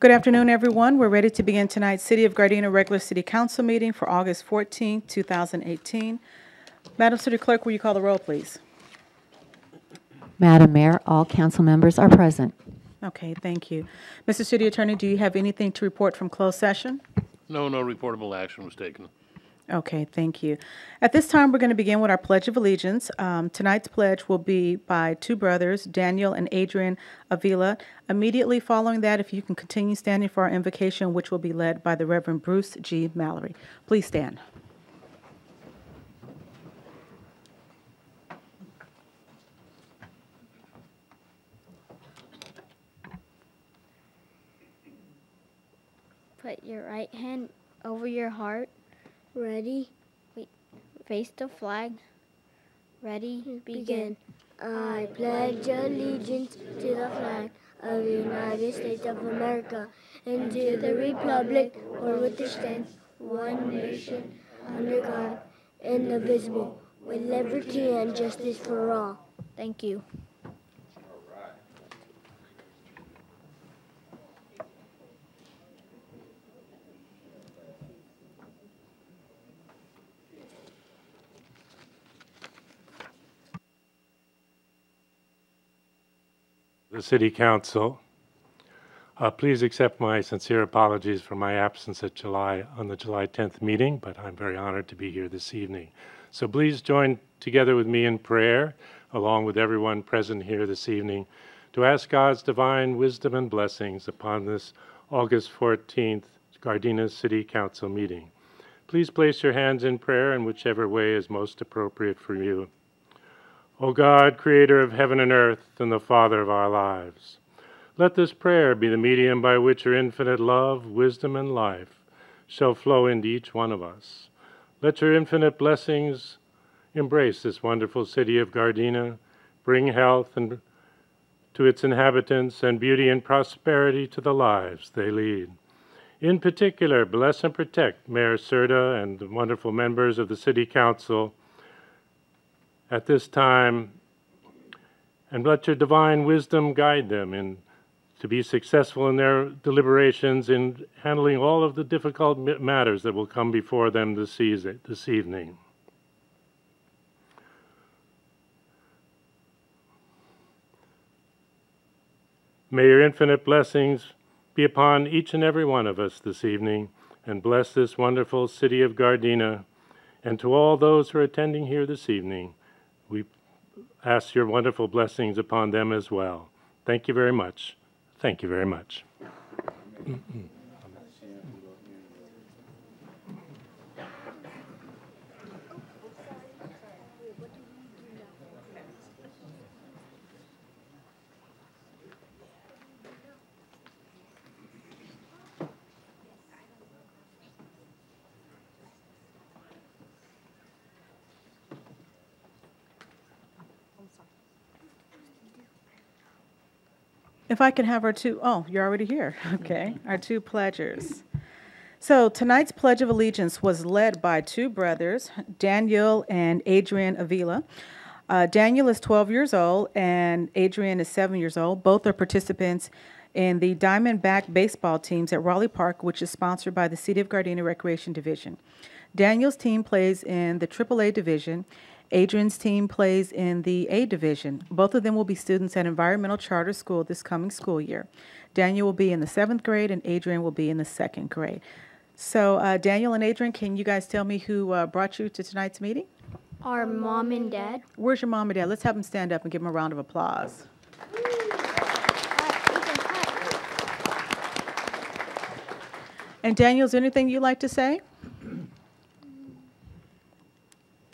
Good afternoon, everyone. We're ready to begin tonight's City of Gardena regular City Council meeting for August 14, 2018. Madam City Clerk, will you call the roll, please? Madam Mayor, all council members are present. Okay, thank you. Mr. City Attorney, do you have anything to report from closed session? No reportable action was taken. Okay, thank you. At this time, we're going to begin with our Pledge of Allegiance. Tonight's pledge will be by two brothers, Daniel and Adrian Avila. Immediately following that, if you can continue standing for our invocation, which will be led by the Reverend Bruce G. Mallory. Please stand. Put your right hand over your heart. Ready? Wait. Face the flag. Ready? Begin. I pledge allegiance to the flag of the United States of America and to the republic for which it stands, one nation, under God, indivisible, with liberty and justice for all. Thank you. The City Council. Please accept my sincere apologies for my absence at on the July 10th meeting, but I'm very honored to be here this evening. So please join together with me in prayer, along with everyone present here this evening, to ask God's divine wisdom and blessings upon this August 14th Gardena City Council meeting. Please place your hands in prayer in whichever way is most appropriate for you. O God, creator of heaven and earth and the Father of our lives, let this prayer be the medium by which your infinite love, wisdom, and life shall flow into each one of us. Let your infinite blessings embrace this wonderful city of Gardena, bring health to its inhabitants and beauty and prosperity to the lives they lead. In particular, bless and protect Mayor Serta and the wonderful members of the City Council at this time, and let your divine wisdom guide them to be successful in their deliberations in handling all of the difficult matters that will come before them this evening. May your infinite blessings be upon each and every one of us this evening, and bless this wonderful city of Gardena. And to all those who are attending here this evening, we ask your wonderful blessings upon them as well. Thank you very much. Thank you very much. If I can have our you're already here. Okay, our two pledgers. So tonight's Pledge of Allegiance was led by two brothers, Daniel and Adrian Avila. Daniel is 12 years old and Adrian is 7 years old. Both are participants in the Diamondback baseball teams at Raleigh Park, which is sponsored by the City of Gardena Recreation Division. Daniel's team plays in the AAA division. Adrian's team plays in the A division. Both of them will be students at Environmental Charter School this coming school year. Daniel will be in the 7th grade and Adrian will be in the 2nd grade. So Daniel and Adrian, can you guys tell me who brought you to tonight's meeting? Our mom and dad. Where's your mom and dad? Let's have them stand up and give them a round of applause. And Daniel, is there anything you'd like to say?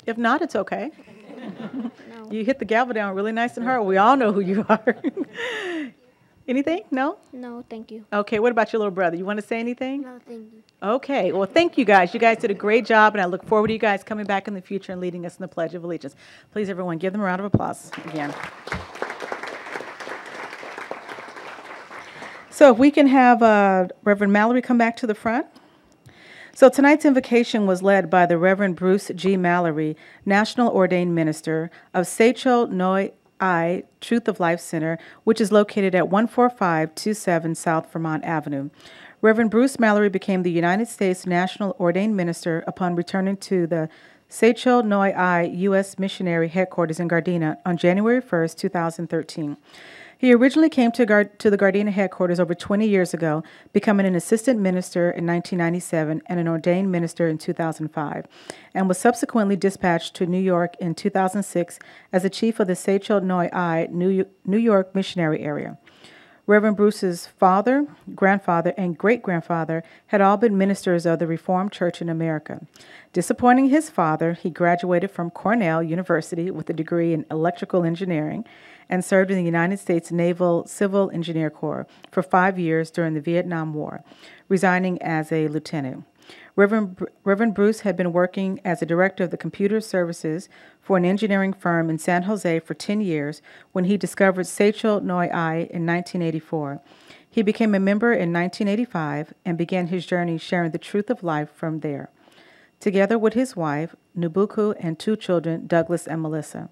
If not, it's okay. No. You hit the gavel down really nice and hard. We all know who you are. Anything? No? No, thank you. Okay, what about your little brother? You want to say anything? No, thank you. Okay, well, thank you guys. You guys did a great job, and I look forward to you guys coming back in the future and leading us in the Pledge of Allegiance. Please, everyone, give them a round of applause again. So if we can have Reverend Mallory come back to the front. So tonight's invocation was led by the Reverend Bruce G. Mallory, National Ordained Minister of Seicho Noi NOI Truth of Life Center, which is located at 14527 South Vermont Avenue. Reverend Bruce Mallory became the United States National Ordained Minister upon returning to the Seicho Noi U.S. Missionary Headquarters in Gardena on January 1st, 2013. He originally came to the Gardena headquarters over 20 years ago, becoming an assistant minister in 1997 and an ordained minister in 2005, and was subsequently dispatched to New York in 2006 as the chief of the Seicho Noi New York missionary area. Reverend Bruce's father, grandfather, and great-grandfather had all been ministers of the Reformed Church in America. Disappointing his father, he graduated from Cornell University with a degree in electrical engineering and served in the United States Naval Civil Engineer Corps for 5 years during the Vietnam War, resigning as a lieutenant. Reverend Bruce had been working as a director of the computer services for an engineering firm in San Jose for 10 years when he discovered Seicho Noi in 1984. He became a member in 1985 and began his journey sharing the truth of life from there, together with his wife, Nubuku, and 2 children, Douglas and Melissa.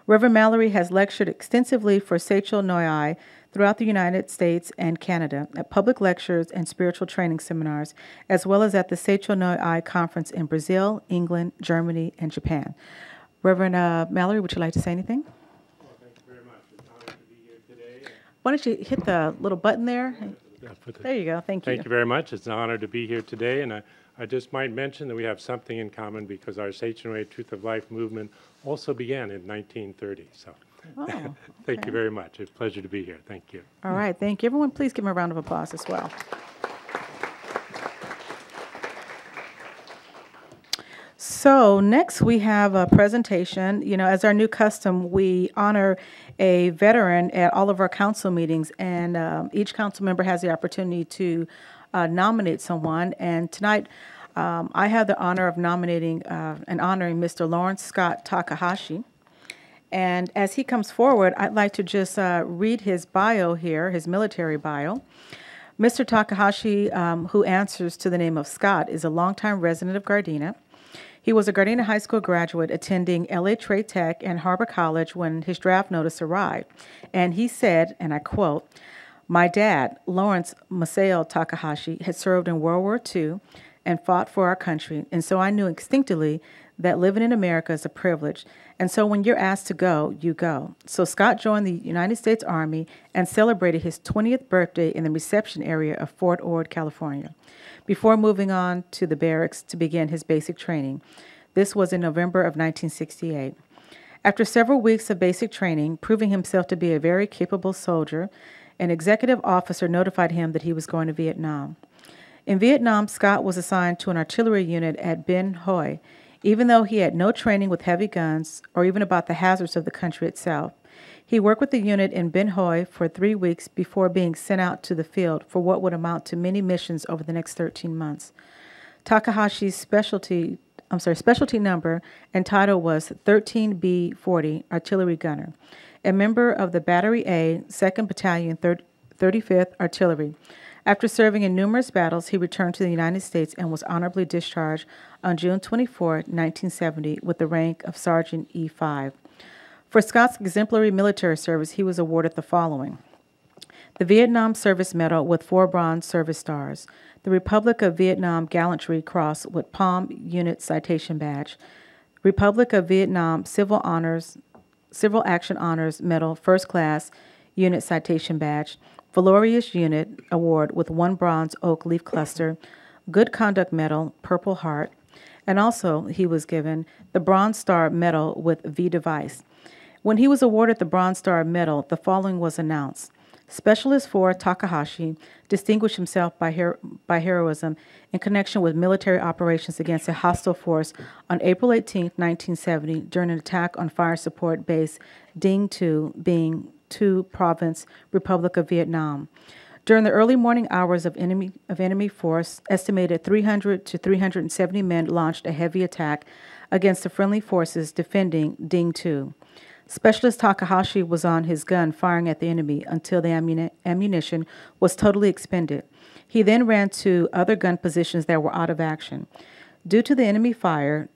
Reverend Mallory has lectured extensively for Seicho Noi throughout the United States and Canada at public lectures and spiritual training seminars, as well as at the Seicho Noi conference in Brazil, England, Germany, and Japan. Reverend Mallory, would you like to say anything? Well, thank you very much. It's an honor to be here today. Why don't you hit the little button there? There you go. Thank you. Thank you very much. It's an honor to be here today, and I just might mention that we have something in common because our Seicho Noi Truth of Life movement also began in 1930. So thank you very much. It's a pleasure to be here. Thank you. All right. Thank you. Everyone, please give him a round of applause as well. So next we have a presentation. You know, as our new custom, we honor a veteran at all of our council meetings, and each council member has the opportunity to nominate someone. And tonight, I have the honor of nominating and honoring Mr. Lawrence Scott Takahashi. And as he comes forward, I'd like to just read his bio here, his military bio. Mr. Takahashi, who answers to the name of Scott, is a longtime resident of Gardena. He was a Gardena High School graduate attending LA Trade Tech and Harbor College when his draft notice arrived. And he said, and I quote, "My dad, Lawrence Masao Takahashi, had served in World War II and fought for our country, and so I knew instinctively that living in America is a privilege. And so when you're asked to go, you go." So Scott joined the United States Army and celebrated his 20th birthday in the reception area of Fort Ord, California, before moving on to the barracks to begin his basic training. This was in November of 1968. After several weeks of basic training, proving himself to be a very capable soldier, an executive officer notified him that he was going to Vietnam. In Vietnam, Scott was assigned to an artillery unit at Ben Hoi, even though he had no training with heavy guns or even about the hazards of the country itself. He worked with the unit in Ben Hoi for 3 weeks before being sent out to the field for what would amount to many missions over the next 13 months. Takahashi's specialty number and title was 13B40 Artillery Gunner, a member of the Battery A, 2nd Battalion, 35th Artillery. After serving in numerous battles, he returned to the United States and was honorably discharged on June 24, 1970, with the rank of Sergeant E5. For Scott's exemplary military service, he was awarded the following: the Vietnam Service Medal with 4 Bronze Service Stars, the Republic of Vietnam Gallantry Cross with Palm Unit Citation Badge, Republic of Vietnam Civil Action Honors Medal, First Class Unit Citation Badge, Valorious Unit Award with 1 Bronze Oak Leaf Cluster, Good Conduct Medal, Purple Heart, and also he was given the Bronze Star Medal with V Device. When he was awarded the Bronze Star Medal, the following was announced: Specialist 4 Takahashi distinguished himself by heroism in connection with military operations against a hostile force on April 18, 1970, during an attack on fire support base Ding Tu, Binh Tu Province, Republic of Vietnam. During the early morning hours of enemy force, estimated 300 to 370 men launched a heavy attack against the friendly forces defending Ding Tu. Specialist Takahashi was on his gun firing at the enemy until the ammunition was totally expended. He then ran to other gun positions that were out of action. Due to the enemy fire,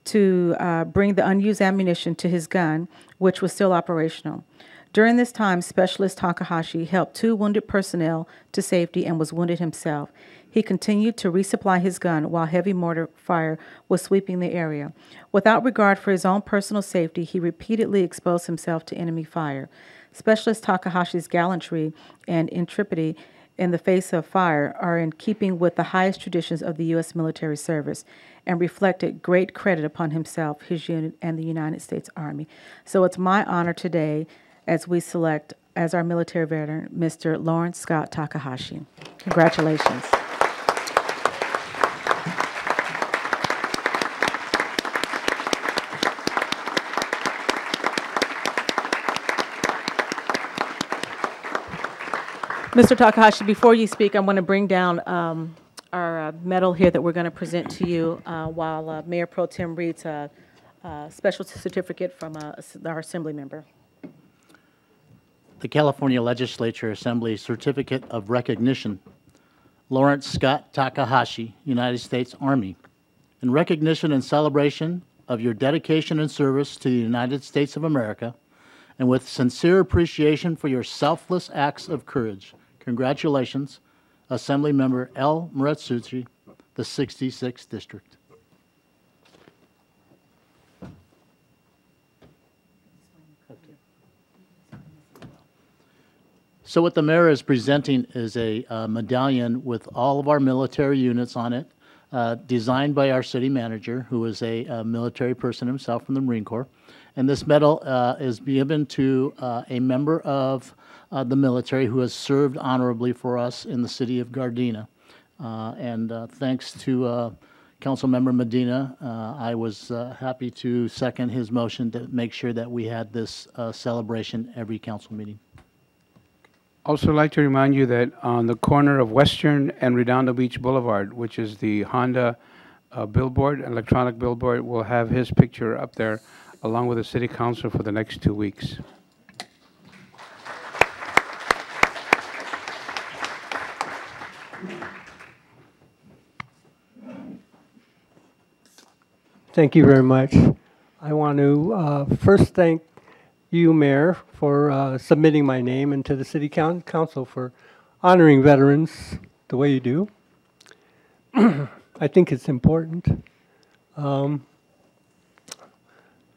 to bring the unused ammunition to his gun, which was still operational. During this time, Specialist Takahashi helped 2 wounded personnel to safety and was wounded himself. He continued to resupply his gun while heavy mortar fire was sweeping the area. Without regard for his own personal safety, he repeatedly exposed himself to enemy fire. Specialist Takahashi's gallantry and intrepidity in the face of fire are in keeping with the highest traditions of the U.S. military service and reflected great credit upon himself, his unit, and the United States Army. So it's my honor today as we select as our military veteran, Mr. Lawrence Scott Takahashi. Congratulations. Mr. Takahashi, before you speak, I want to bring down our medal here that we're going to present to you while Mayor Pro Tem reads a special certificate from our Assembly member. The California Legislature Assembly Certificate of Recognition, Lawrence Scott Takahashi, United States Army. In recognition and celebration of your dedication and service to the United States of America, and with sincere appreciation for your selfless acts of courage, congratulations, Assembly Member L. Muratsuchi, the 66th District. So what the mayor is presenting is a medallion with all of our military units on it, designed by our city manager, who is a military person himself from the Marine Corps. And this medal is given to a member of the military who has served honorably for us in the city of Gardena. Thanks to Councilmember Medina, I was happy to second his motion to make sure that we had this celebration every council meeting. Also like to remind you that on the corner of Western and Redondo Beach Boulevard, which is the Honda billboard, electronic billboard, will have his picture up there along with the city council for the next 2 weeks. Thank you very much. I want to first thank you, Mayor, for submitting my name into the City Council for honoring veterans the way you do. I think it's important.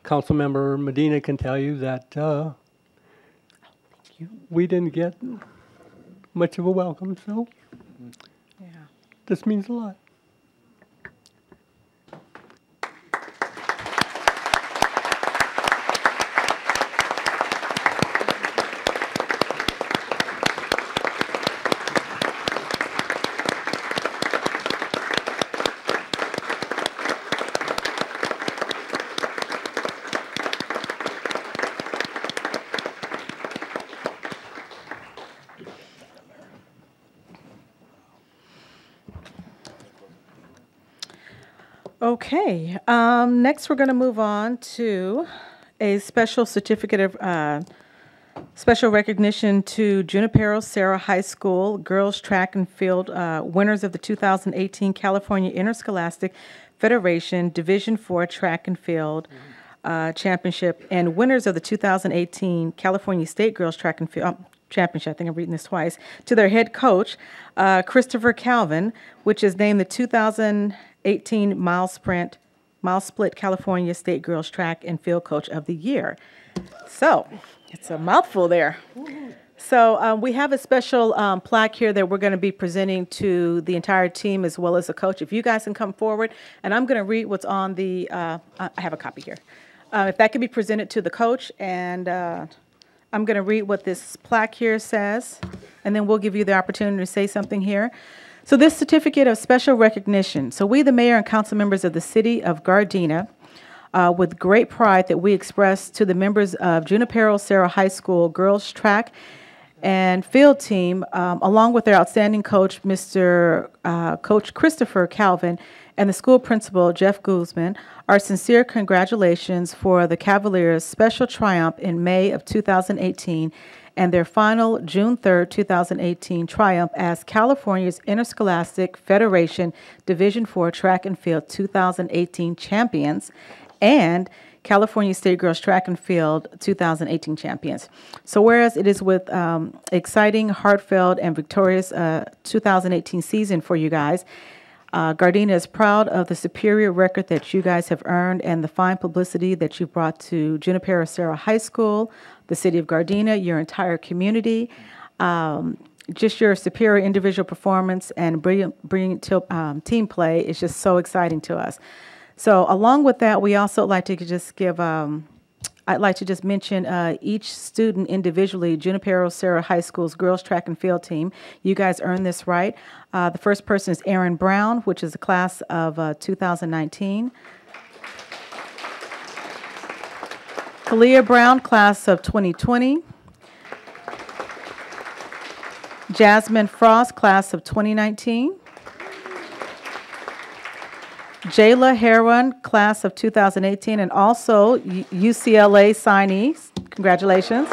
Councilmember Medina can tell you that we didn't get much of a welcome, so Yeah. this means a lot. Okay, next we're going to move on to a special certificate of special recognition to Junipero Serra High School girls track and field winners of the 2018 California Interscholastic Federation Division IV Track and Field Championship and winners of the 2018 California State Girls Track and Field Championship. I think I'm reading this twice. To their head coach, Christopher Calvin, which is named the 2018 Mile Split California State Girls Track and Field Coach of the Year. So, it's a mouthful there. So we have a special plaque here that we're going to be presenting to the entire team as well as the coach. If you guys can come forward, and I'm going to read what's on the, I have a copy here. If that can be presented to the coach, and I'm going to read what this plaque here says, and then we'll give you the opportunity to say something here. So this certificate of special recognition. So we, the mayor and council members of the city of Gardena, with great pride that we express to the members of Junipero Serra High School girls track and field team, along with their outstanding coach, Mr. Coach Christopher Calvin, and the school principal, Jeff Guzman, our sincere congratulations for the Cavaliers' special triumph in May of 2018 and their final June 3rd, 2018 triumph as California's Interscholastic Federation Division IV Track and Field 2018 champions and California State Girls Track and Field 2018 champions. So whereas it is with exciting, heartfelt, and victorious 2018 season for you guys, Gardena is proud of the superior record that you guys have earned and the fine publicity that you brought to Junipero Serra High School, the city of Gardena, your entire community. Just your superior individual performance and brilliant team play is just so exciting to us. So along with that, we also like to just give, I'd like to just mention each student individually, Junipero Serra High School's girls track and field team. You guys earned this right. The first person is Erin Brown, which is the class of 2019. Kalia Brown, class of 2020. Jasmine Frost, class of 2019. Jayla Heron, class of 2018, and also UCLA signees. Congratulations.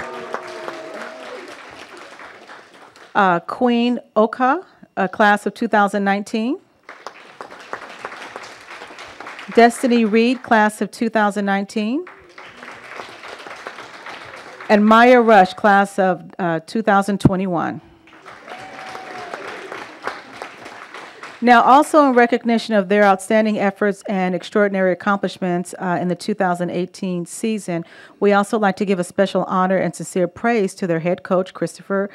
Queen Oka, class of 2019. Destiny Reed, class of 2019. And Maya Rush, class of 2021. Now, also in recognition of their outstanding efforts and extraordinary accomplishments in the 2018 season, we also like to give a special honor and sincere praise to their head coach, Christopher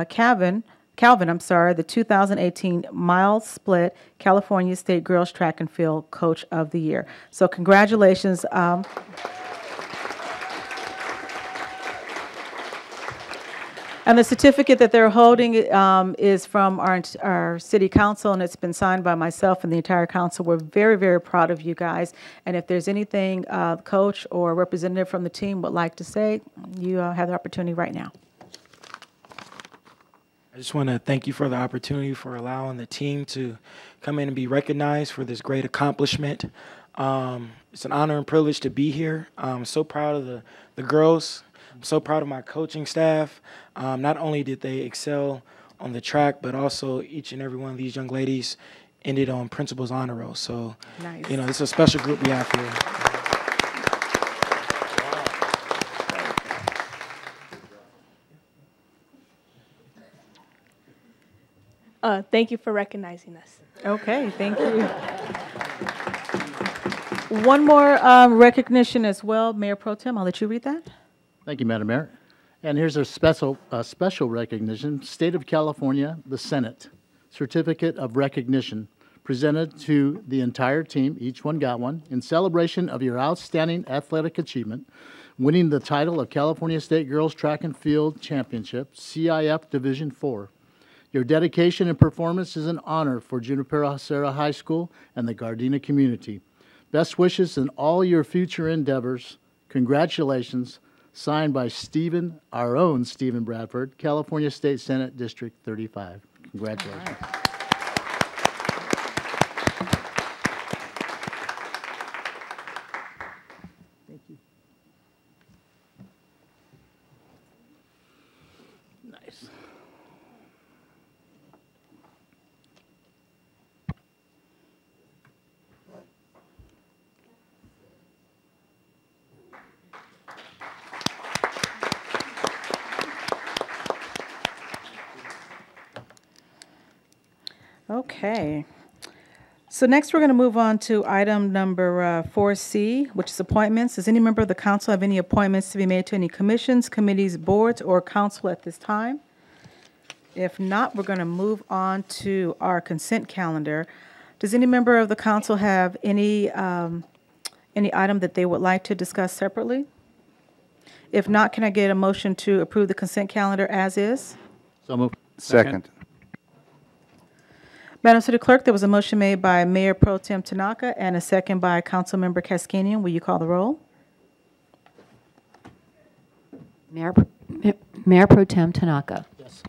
Calvin, the 2018 Mile Split California State Girls Track and Field Coach of the Year. So congratulations. And the certificate that they're holding is from our city council, and it's been signed by myself and the entire council. We're very, very proud of you guys. And if there's anything coach or representative from the team would like to say, you have the opportunity right now. I just want to thank you for the opportunity for allowing the team to come in and be recognized for this great accomplishment. It's an honor and privilege to be here. I'm so proud of the girls. I'm so proud of my coaching staff. Not only did they excel on the track, but also each and every one of these young ladies ended on principal's honor roll. So, nice. You know, this is a special group we have here. Thank you for recognizing us. Okay, thank you. One more recognition as well. Mayor Pro Tem, I'll let you read that. Thank you, Madam Mayor. And here's a special recognition. State of California, the Senate, Certificate of Recognition, presented to the entire team, each one got one, in celebration of your outstanding athletic achievement, winning the title of California State Girls Track and Field Championship, CIF Division IV. Your dedication and performance is an honor for Junipero Serra High School and the Gardena community. Best wishes in all your future endeavors. Congratulations. Signed by Stephen, our own Stephen Bradford, California State Senate District 35. Congratulations. All right. Thank you. Nice. Okay. So next we're going to move on to item number 4C, which is appointments. Does any member of the council have any appointments to be made to any commissions, committees, boards, or council at this time? If not, we're going to move on to our consent calendar. Does any member of the council have any item that they would like to discuss separately? If not, can I get a motion to approve the consent calendar as is? So moved. Second. Madam City Clerk, there was a motion made by Mayor Pro Tem Tanaka and a second by Councilmember Kaskanian. Will you call the roll? Mayor Pro Tem Tanaka. Yes.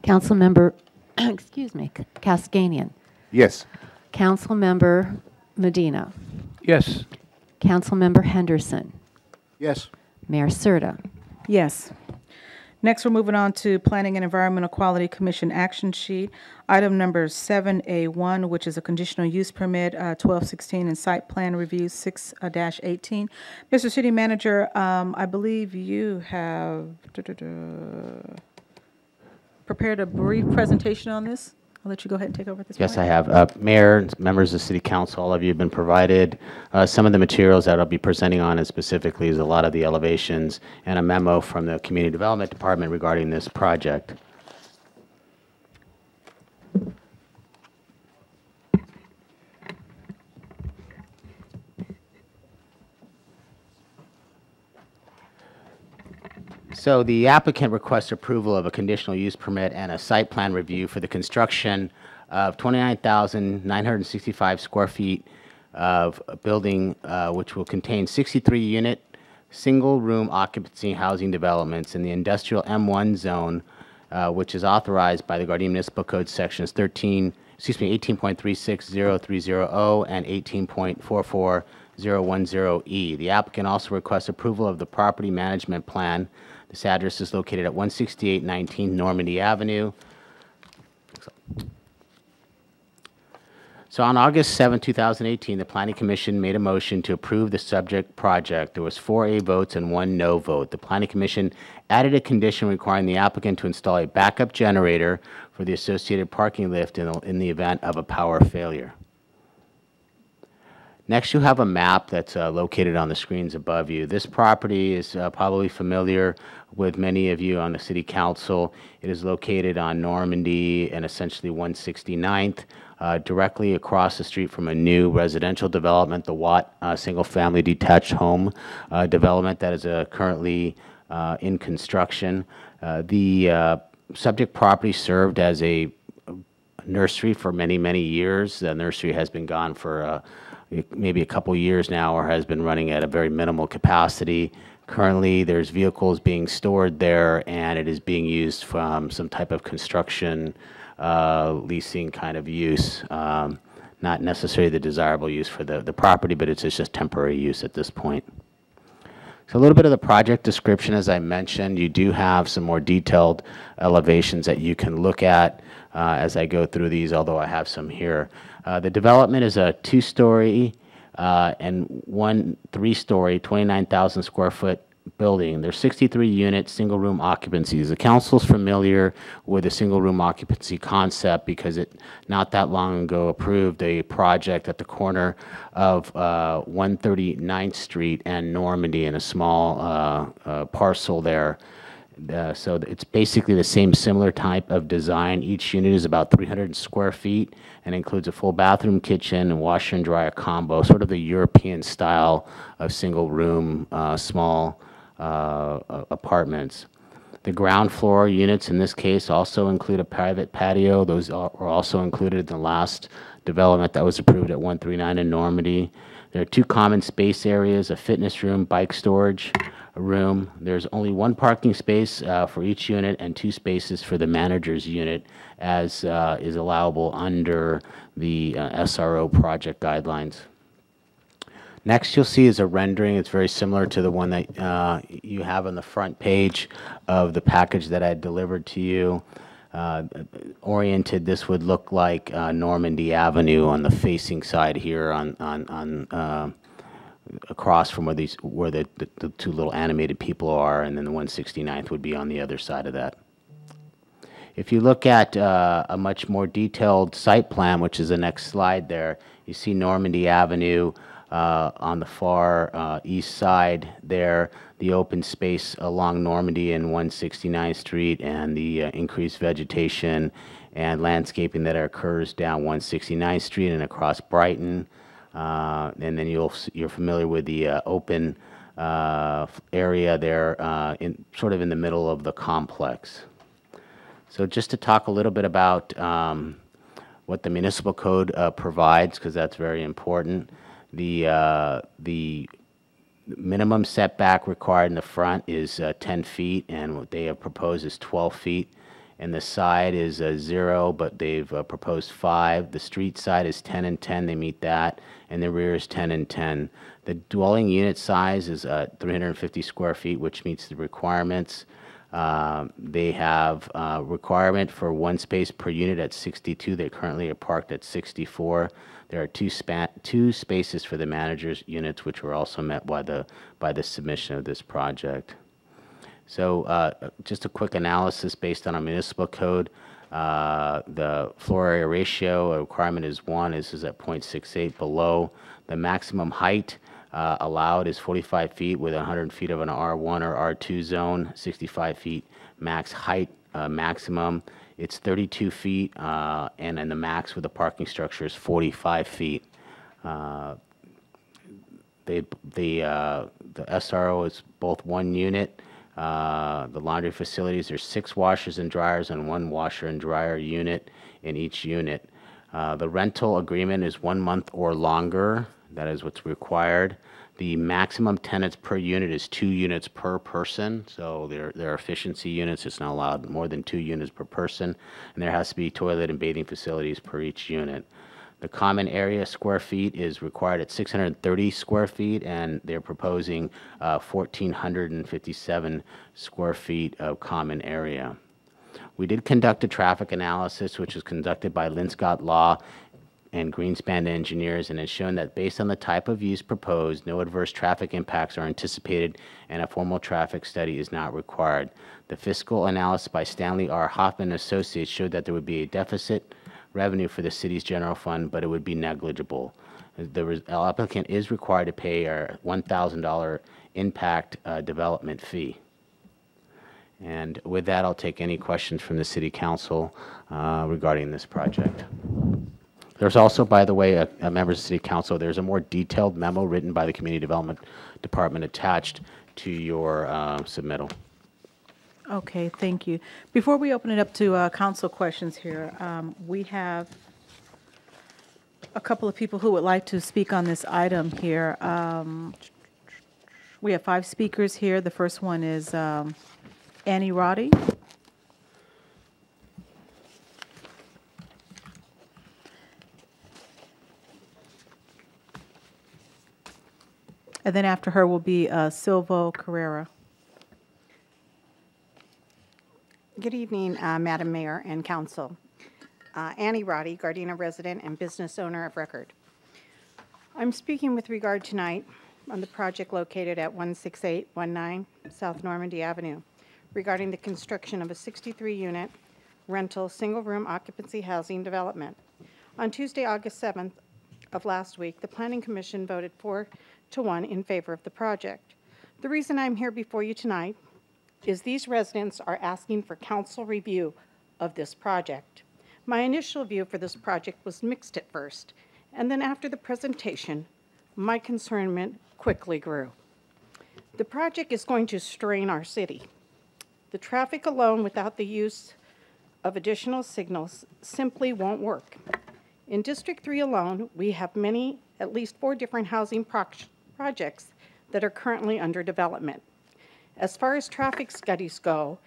Councilmember, excuse me, Kaskanian. Yes. Councilmember Medina. Yes. Councilmember Henderson. Yes. Mayor Serta. Yes. Next, we're moving on to Planning and Environmental Quality Commission action sheet. Item number 7A1, which is a conditional use permit, 1216, and site plan review 6-18. Mr. City Manager, I believe you have prepared a brief presentation on this. I'll let you go ahead and take over at this point. Yes, I have. Mayor, and members of City Council, all of you have been provided some of the materials that I'll be presenting on, and specifically is a lot of the elevations and a memo from the Community Development Department regarding this project. So the applicant requests approval of a conditional use permit and a site plan review for the construction of 29,965 square feet of a building which will contain 63-unit single-room occupancy housing developments in the industrial M1 zone, which is authorized by the Gardena Municipal Code sections 18.36030 and 18.44010E. The applicant also requests approval of the property management plan. This address is located at 16819 Normandy Avenue. So on August 7, 2018, the Planning Commission made a motion to approve the subject project. There was 4 A votes and 1 no vote. The Planning Commission added a condition requiring the applicant to install a backup generator for the associated parking lift in the event of a power failure. Next, you have a map that's located on the screens above you. This property is probably familiar with many of you on the City Council. It is located on Normandy and essentially 169th, directly across the street from a new residential development, the Watt single-family detached home development that is currently in construction. The subject property served as a nursery for many, many years. The nursery has been gone for maybe a couple years now, or has been running at a very minimal capacity. Currently, there's vehicles being stored there, and it is being used from some type of construction, leasing kind of use. Not necessarily the desirable use for the property, but it's just temporary use at this point. So a little bit of the project description, as I mentioned, you do have some more detailed elevations that you can look at as I go through these, although I have some here. The development is a 2-story and 1 3-story, 29,000 square foot building. There's 63 units, single room occupancies. The council's familiar with the single room occupancy concept because it not that long ago approved a project at the corner of 139th Street and Normandy in a small parcel there. So it's basically the same similar type of design. Each unit is about 300 square feet and includes a full bathroom, kitchen, and washer and dryer combo, sort of the European style of single room, small apartments. The ground floor units in this case also include a private patio. Those were also included in the last development that was approved at 139 in Normandy. There are 2 common space areas, a fitness room, bike storage room. There's only 1 parking space for each unit and 2 spaces for the manager's unit, as is allowable under the SRO project guidelines. Next you'll see is a rendering. It's very similar to the one that you have on the front page of the package that I delivered to you. Oriented, this would look like Normandy Avenue on the facing side here on across from where the 2 little animated people are, and then the 169th would be on the other side of that. If you look at a much more detailed site plan, which is the next slide there, you see Normandy Avenue on the far east side there, the open space along Normandy and 169th Street, and the increased vegetation and landscaping that occurs down 169th Street and across Brighton. And then you're familiar with the open area there, sort of in the middle of the complex. So just to talk a little bit about what the municipal code provides, because that's very important. The minimum setback required in the front is 10 feet, and what they have proposed is 12 feet. And the side is 0, but they've proposed 5. The street side is 10 and 10, they meet that, and the rear is 10 and 10. The dwelling unit size is 350 square feet, which meets the requirements. They have requirement for one space per unit at 62. They currently are parked at 64. There are two spaces for the manager's units, which were also met by the submission of this project. So just a quick analysis based on our municipal code. The floor area ratio requirement is 1. This is at 0.68 below. The maximum height allowed is 45 feet with 100 feet of an R1 or R2 zone, 65 feet max height maximum. It's 32 feet, and then the max with the parking structure is 45 feet. The SRO is both one unit. The laundry facilities, there's 6 washers and dryers and 1 washer and dryer unit in each unit. The rental agreement is 1 month or longer. That is what's required. The maximum tenants per unit is 2 units per person. So they're efficiency units. It's not allowed more than 2 units per person. And there has to be toilet and bathing facilities per each unit. The common area square feet is required at 630 square feet, and they're proposing 1,457 square feet of common area. We did conduct a traffic analysis, which was conducted by Linscott Law and Greenspan Engineers, and has shown that based on the type of use proposed, no adverse traffic impacts are anticipated, and a formal traffic study is not required. The fiscal analysis by Stanley R. Hoffman Associates showed that there would be a deficit revenue for the city's general fund, but it would be negligible. The applicant is required to pay a $1,000 impact development fee. And with that, I'll take any questions from the City Council regarding this project. There's also, by the way, members of the City Council, there's a more detailed memo written by the Community Development Department attached to your submittal. Okay, thank you. Before we open it up to council questions here, we have a couple of people who would like to speak on this item here. We have 5 speakers here. The first one is Annie Roddy. And then after her will be Silvo Carrera. Good evening, Madam Mayor and Council. Annie Roddy, Gardena resident and business owner of record. I'm speaking with regard tonight on the project located at 16819 South Normandy Avenue regarding the construction of a 63-unit rental single-room occupancy housing development. On Tuesday, August 7th of last week, the Planning Commission voted 4-1 in favor of the project. The reason I'm here before you tonight is these residents are asking for council review of this project. My initial view for this project was mixed at first, and then after the presentation, my concernment quickly grew. The project is going to strain our city. The traffic alone without the use of additional signals simply won't work. In District 3 alone, we have at least 4 different housing projects that are currently under development. As far as traffic studies go,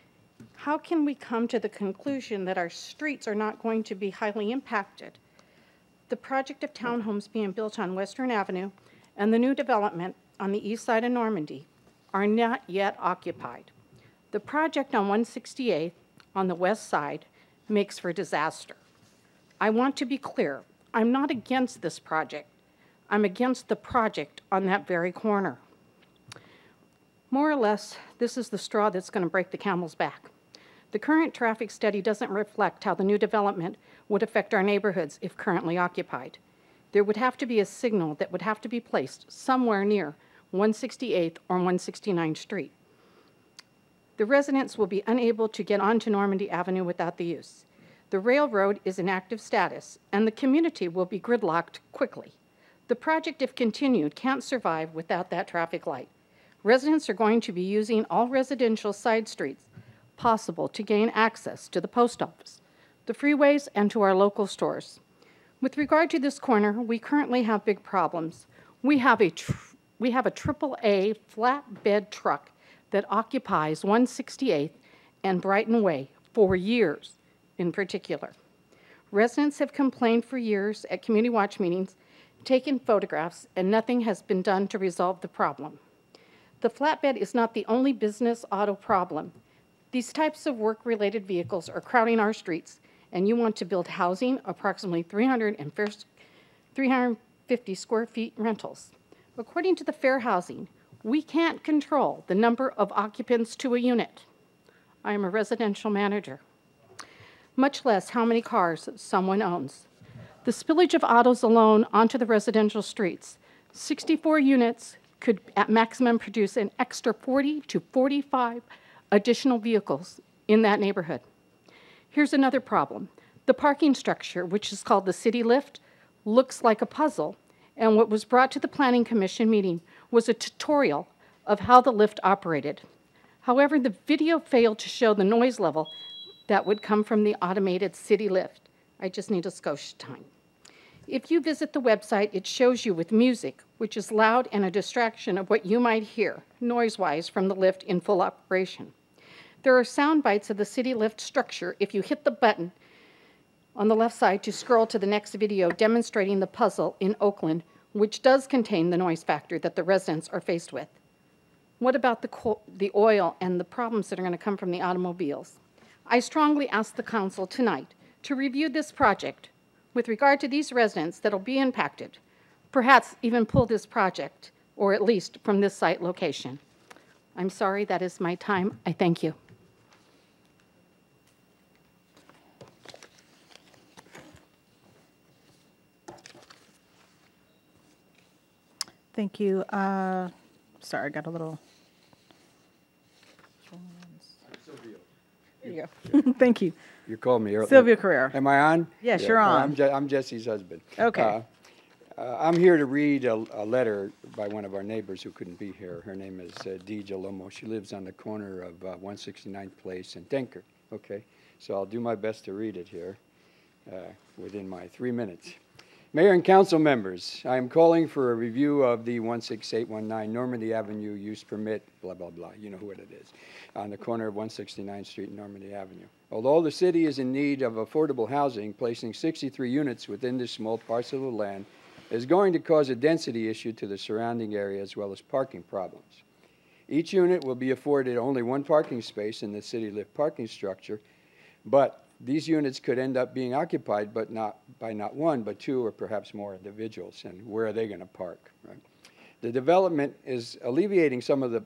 how can we come to the conclusion that our streets are not going to be highly impacted? The project of townhomes being built on Western Avenue and the new development on the east side of Normandy are not yet occupied. The project on 168 on the west side makes for disaster. I want to be clear, I'm not against this project. I'm against the project on that very corner. More or less, this is the straw that's going to break the camel's back. The current traffic study doesn't reflect how the new development would affect our neighborhoods if currently occupied. There would have to be a signal that would have to be placed somewhere near 168th or 169th Street. The residents will be unable to get onto Normandy Avenue without the use. The railroad is in active status, and the community will be gridlocked quickly. The project, if continued, can't survive without that traffic light. Residents are going to be using all residential side streets possible to gain access to the post office, the freeways, and to our local stores. With regard to this corner, we currently have big problems. We have a AAA flatbed truck that occupies 168th and Brighton Way for years in particular. Residents have complained for years at Community Watch meetings, taken photographs, and nothing has been done to resolve the problem. The flatbed is not the only business auto problem. These types of work-related vehicles are crowding our streets, and you want to build housing, approximately 350 square feet rentals. According to the Fair Housing, we can't control the number of occupants to a unit. I am a residential manager, much less how many cars someone owns. The spillage of autos alone onto the residential streets, 64 units could at maximum produce an extra 40 to 45 additional vehicles in that neighborhood. Here's another problem. The parking structure, which is called the city lift, looks like a puzzle, and what was brought to the Planning Commission meeting was a tutorial of how the lift operated. However, the video failed to show the noise level that would come from the automated city lift. I just need a skosh time. If you visit the website, it shows you with music, which is loud and a distraction of what you might hear, noise-wise, from the lift in full operation. There are sound bites of the city lift structure if you hit the button on the left side to scroll to the next video demonstrating the puzzle in Oakland, which does contain the noise factor that the residents are faced with. What about the oil and the problems that are going to come from the automobiles? I strongly ask the council tonight to review this project with regard to these residents that will be impacted, perhaps even pull this project, or at least from this site location. I'm sorry, that is my time. I thank you. Thank you. Sorry, I got a little. There you go. Thank you. You called me earlier. Sylvia Carrera. Am I on? Yes, you're on. I'm Jesse's husband. Okay. I'm here to read a letter by one of our neighbors who couldn't be here. Her name is Dee Jalomo. She lives on the corner of 169th Place and Denker. Okay, so I'll do my best to read it here within my 3 minutes. Mayor and council members, I am calling for a review of the 16819 Normandy Avenue use permit, blah, blah, blah, you know what it is, on the corner of 169th Street and Normandy Avenue. Although the city is in need of affordable housing, placing 63 units within this small parcel of land is going to cause a density issue to the surrounding area as well as parking problems. Each unit will be afforded only one parking space in the city lift parking structure, but these units could end up being occupied but not one, but two or perhaps more individuals. And where are they going to park? Right? The development is alleviating some of the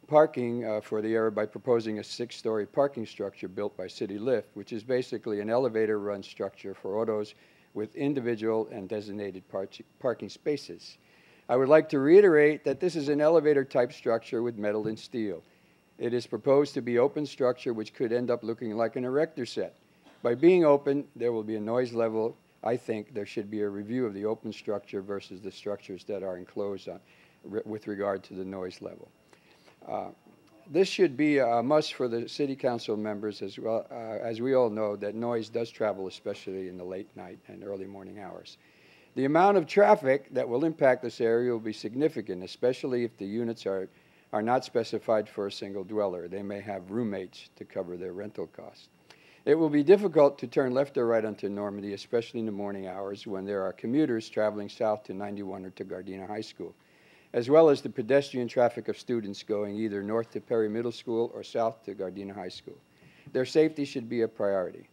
parking for the area by proposing a 6-story parking structure built by City Lift, which is basically an elevator-run structure for autos with individual and designated parking spaces. I would like to reiterate that this is an elevator-type structure with metal and steel. It is proposed to be open structure, which could end up looking like an erector set. By being open, there will be a noise level. I think there should be a review of the open structure versus the structures that are enclosed with regard to the noise level. This should be a must for the city council members as well. As we all know, that noise does travel, especially in the late night and early morning hours. The amount of traffic that will impact this area will be significant, especially if the units are not specified for a single dweller. They may have roommates to cover their rental costs. It will be difficult to turn left or right onto Normandy, especially in the morning hours when there are commuters traveling south to 91 or to Gardena High School, as well as the pedestrian traffic of students going either north to Perry Middle School or south to Gardena High School. Their safety should be a priority.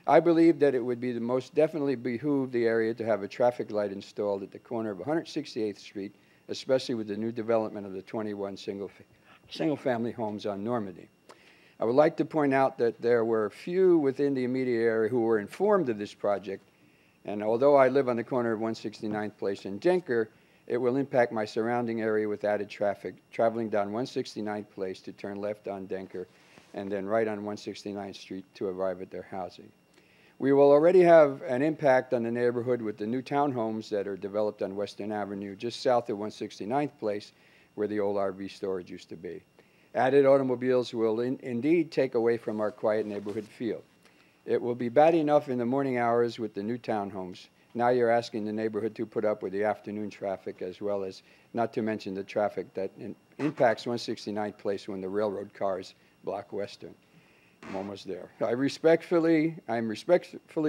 I believe that it would be the most definitely behoove the area to have a traffic light installed at the corner of 168th Street, especially with the new development of the 21 single-family homes on Normandy. I would like to point out that there were few within the immediate area who were informed of this project, and although I live on the corner of 169th Place and Denker, it will impact my surrounding area with added traffic traveling down 169th Place to turn left on Denker and then right on 169th Street to arrive at their housing. We will already have an impact on the neighborhood with the new townhomes that are developed on Western Avenue just south of 169th Place where the old RV storage used to be. Added automobiles will indeed take away from our quiet neighborhood feel. It will be bad enough in the morning hours with the new townhomes. Now you're asking the neighborhood to put up with the afternoon traffic as well as, not to mention the traffic that impacts 169th Place when the railroad cars block Western. I'm almost there. I'm respectfully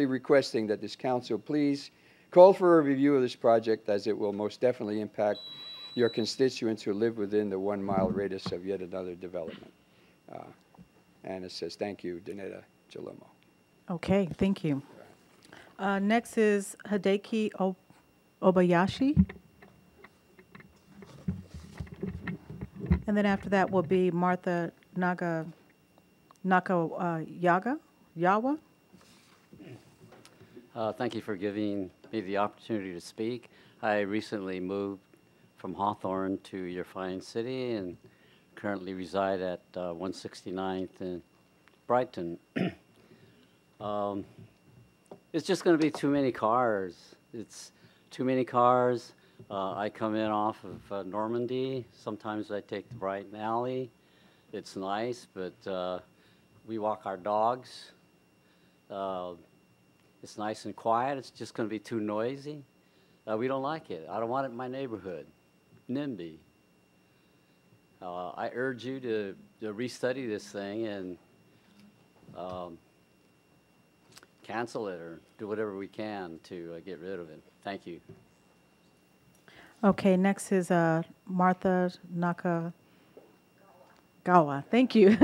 requesting that this council please call for a review of this project as it will most definitely impact your constituents who live within the 1 mile radius of yet another development. And it says, thank you, Danetta Jalomo. Okay, thank you. Next is Hideki Obayashi. And then after that will be Martha Yawa. Thank you for giving me the opportunity to speak. I recently moved from Hawthorne to your fine city and currently reside at 169th in Brighton. It's just going to be too many cars. It's too many cars. I come in off of Normandy. Sometimes I take the Brighton Alley. It's nice, but we walk our dogs. It's nice and quiet. It's just going to be too noisy. We don't like it. I don't want it in my neighborhood. NIMBY. I urge you to restudy this thing and cancel it or do whatever we can to get rid of it. Thank you. Okay, next is Martha Nakagawa. Thank you.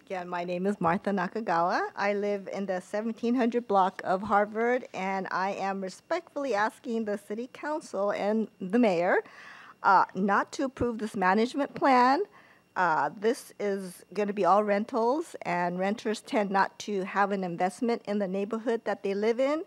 Again, my name is Martha Nakagawa. I live in the 1700 block of Harvard, and I am respectfully asking the City Council and the Mayor not to approve this management plan. This is going to be all rentals, and renters tend not to have an investment in the neighborhood that they live in.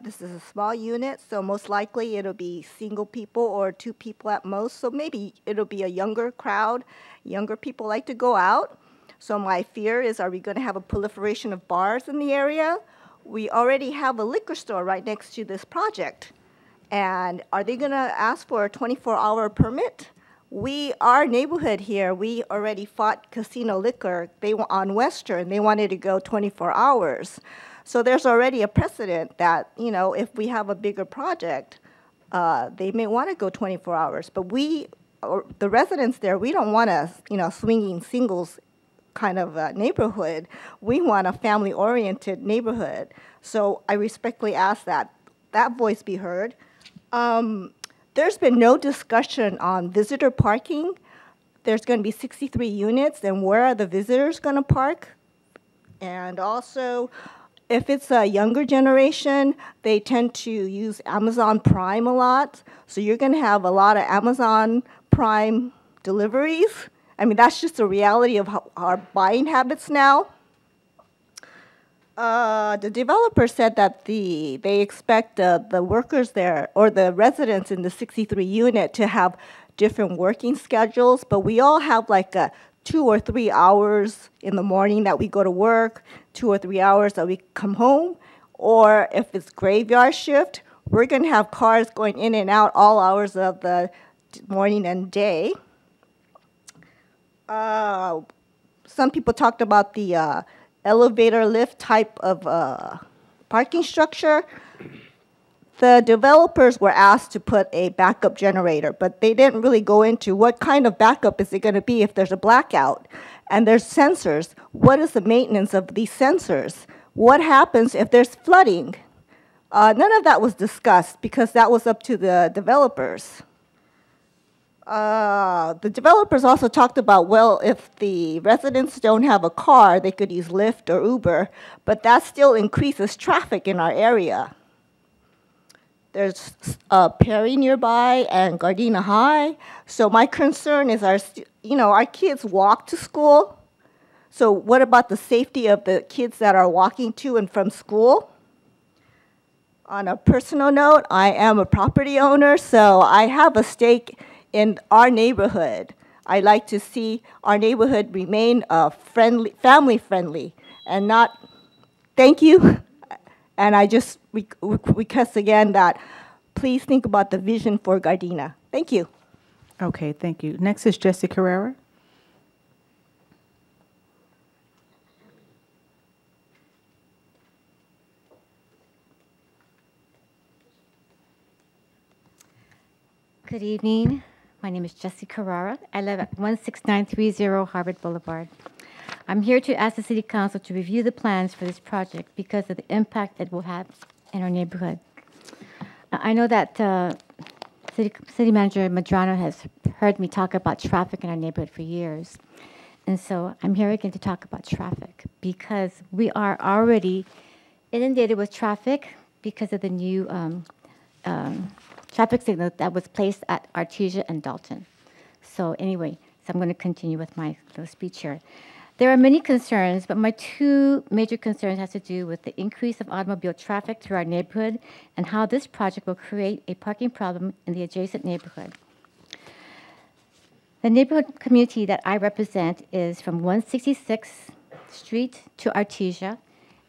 This is a small unit, so most likely it'll be single people or two people at most. So maybe it'll be a younger crowd. Younger people like to go out. So my fear is, are we going to have a proliferation of bars in the area? We already have a liquor store right next to this project. And are they going to ask for a 24-hour permit? Our neighborhood here, we already fought Casino Liquor. They were on Western. They wanted to go 24 hours. So there's already a precedent that, you know, if we have a bigger project, they may want to go 24 hours. But the residents there, we don't want a, swinging singles kind of neighborhood. We want a family-oriented neighborhood. So I respectfully ask that voice be heard. There's been no discussion on visitor parking. There's going to be 63 units, and where are the visitors going to park? And also, if it's a younger generation, they tend to use Amazon Prime a lot. So you're going to have a lot of Amazon Prime deliveries. I mean, that's just the reality of our buying habits now. The developer said that they expect the workers there, or the residents in the 63 unit, to have different working schedules, but we all have like 2 or 3 hours in the morning that we go to work, 2 or 3 hours that we come home, or if it's graveyard shift, we're going to have cars going in and out all hours of the morning and day. Some people talked about the elevator lift type of parking structure. The developers were asked to put a backup generator, but they didn't really go into what kind of backup is it going to be if there's a blackout. And there's sensors. What is the maintenance of these sensors? What happens if there's flooding? None of that was discussed because that was up to the developers. The developers also talked about, well, if the residents don't have a car, they could use Lyft or Uber, but that still increases traffic in our area. There's Perry nearby and Gardena High. So my concern is our kids walk to school. So what about the safety of the kids that are walking to and from school? On a personal note, I am a property owner, so I have a stake in our neighborhood. I like to see our neighborhood remain family friendly, and not. Thank you, and I just request again that please think about the vision for Gardena. Thank you. Okay, thank you. Next is Jesse Carrera. Good evening. My name is Jessie Carrara. I live at 16930 Harvard Boulevard. I'm here to ask the City Council to review the plans for this project because of the impact it will have in our neighborhood. I know that City Manager Medrano has heard me talk about traffic in our neighborhood for years. And so I'm here again to talk about traffic because we are already inundated with traffic because of the new traffic signal that was placed at Artesia and Dalton. So anyway, so I'm going to continue with my little speech here. There are many concerns, but my two major concerns has to do with the increase of automobile traffic through our neighborhood and how this project will create a parking problem in the adjacent neighborhood. The neighborhood community that I represent is from 166th Street to Artesia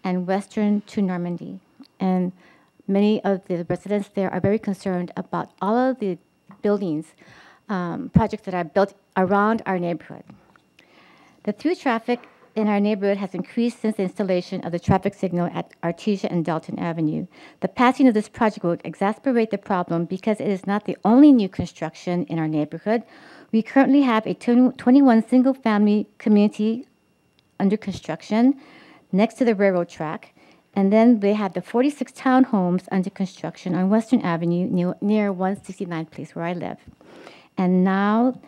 and Western to Normandy. And many of the residents there are very concerned about all of the buildings, projects that are built around our neighborhood. The through traffic in our neighborhood has increased since the installation of the traffic signal at Artesia and Dalton Avenue. The passing of this project will exacerbate the problem because it is not the only new construction in our neighborhood. We currently have a 21 single-family community under construction next to the railroad track, and then they have the 46 townhomes under construction on Western Avenue near 169th Place where I live. And now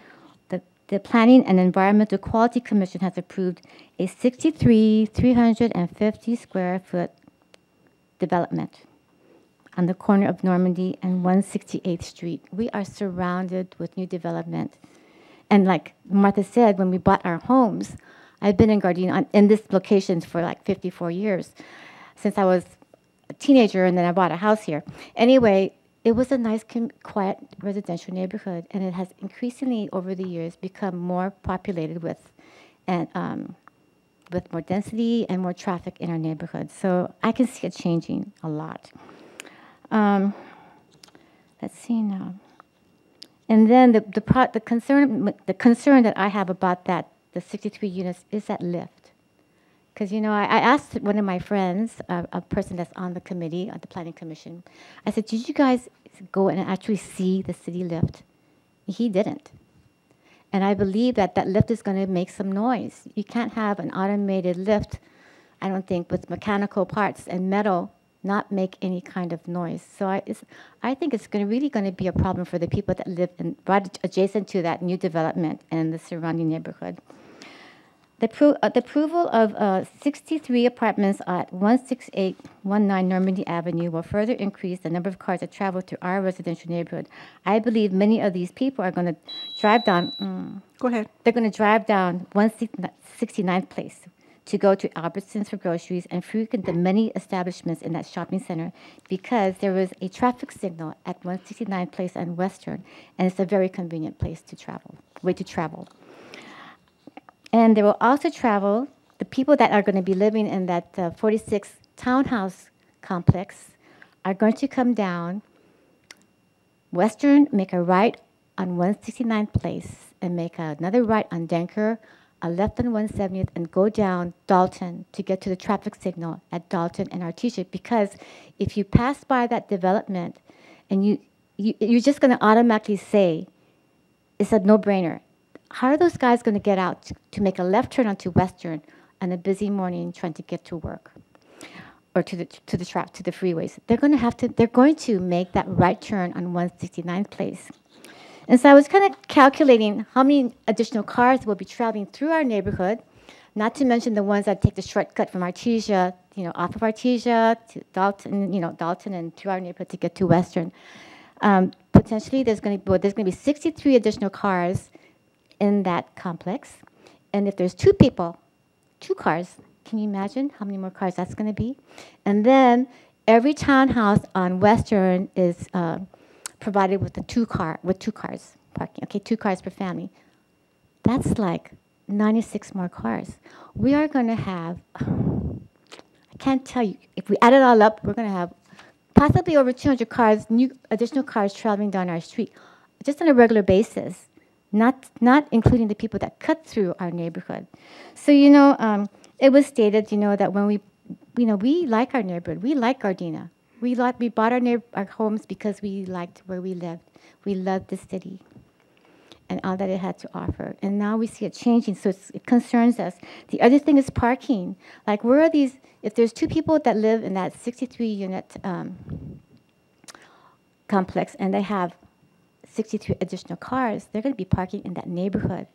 the Planning and Environmental Quality Commission has approved a 350 square foot development on the corner of Normandy and 168th Street. We are surrounded with new development. And like Martha said, when we bought our homes, I've been in Gardena in this location for like 54 years, since I was a teenager, and then I bought a house here. Anyway, it was a nice, quiet residential neighborhood, and it has increasingly over the years become more populated with more density and more traffic in our neighborhood. So I can see it changing a lot. Let's see now. And then the concern that I have about that, the 63 units, is that lift. Because, you know, I asked one of my friends, a person that's on the committee, on the Planning Commission, I said, did you guys go and actually see the city lift? He didn't. And I believe that that lift is going to make some noise. You can't have an automated lift, I don't think, with mechanical parts and metal not make any kind of noise. So I think it's really going to be a problem for the people that live right adjacent to that new development and the surrounding neighborhood. The approval of 63 apartments at 16819 Normandy Avenue will further increase the number of cars that travel through our residential neighborhood. I believe many of these people are going to drive down. Go ahead. They're going to drive down 169th Place to go to Albertsons for groceries and frequent the many establishments in that shopping center because there was a traffic signal at 169th Place and Western, and it's a very convenient way to travel. And they will also travel, the people that are going to be living in that 46 townhouse complex are going to come down Western, make a right on 169th Place, and make another right on Denker, a left on 170th, and go down Dalton to get to the traffic signal at Dalton and Artesia. Because if you pass by that development, and you're just going to automatically say, it's a no-brainer. How are those guys going to get out to make a left turn onto Western on a busy morning trying to get to work or to the freeways? They're going to make that right turn on 169th Place. And so I was kind of calculating how many additional cars will be traveling through our neighborhood, not to mention the ones that take the shortcut from Artesia, off of Artesia to Dalton, Dalton and through our neighborhood to get to Western. Potentially, there's going to be 63 additional cars in that complex. And if there's two cars, can you imagine how many more cars that's going to be? And then every townhouse on Western is provided with two cars parking. Okay, 2 cars per family. That's like 96 more cars. We are going to have, I can't tell you, if we add it all up, we're going to have possibly over 200 cars, new additional cars traveling down our street, just on a regular basis. Not including the people that cut through our neighborhood. So, it was stated, that when we like our neighborhood, we like Gardena. We bought our homes because we liked where we lived. We loved the city and all that it had to offer. And now we see it changing, so it concerns us. The other thing is parking. Like, where are these, if there's 2 people that live in that 63-unit complex and they have 63 additional cars, they're going to be parking in that neighborhood.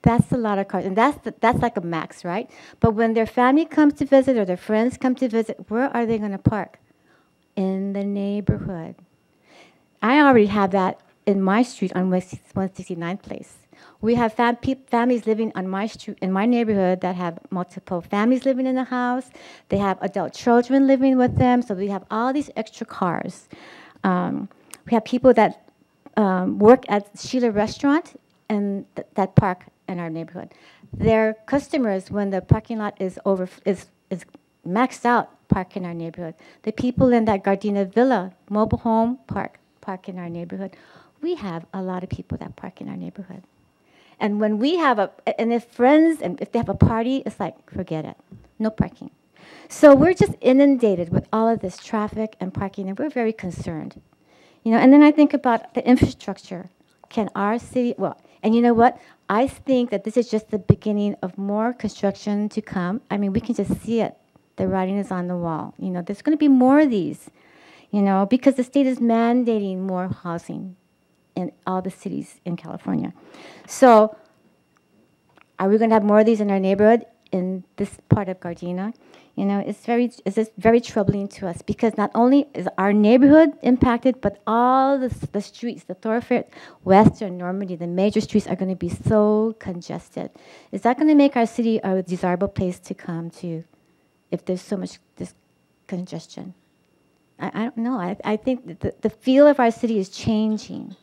That's a lot of cars, and that's like a max, right? But when their family comes to visit or their friends come to visit, where are they going to park? In the neighborhood. I already have that in my street on 169th Place. We have families living on my street, in my neighborhood, that have multiple families living in the house. They have adult children living with them, so we have all these extra cars. We have people that work at Sheila Restaurant and that park in our neighborhood. Their customers, when the parking lot is maxed out, park in our neighborhood. The people in that Gardena Villa mobile home park in our neighborhood. We have a lot of people that park in our neighborhood. And when we have and if friends, and if they have a party, it's like, forget it, no parking. So we're just inundated with all of this traffic and parking, and we're very concerned. You know, and then I think about the infrastructure. Can our city, and you know what? I think that this is just the beginning of more construction to come. I mean, we can just see it. The writing is on the wall. You know, there's going to be more of these, you know, because the state is mandating more housing in all the cities in California. So are we going to have more of these in our neighborhood in this part of Gardena? You know, it's just very troubling to us, because not only is our neighborhood impacted, but all the streets, the thoroughfare, Western, Normandy, the major streets are going to be so congested. Is that going to make our city a desirable place to come to if there's so much this congestion? I don't know. I think that the feel of our city is changing,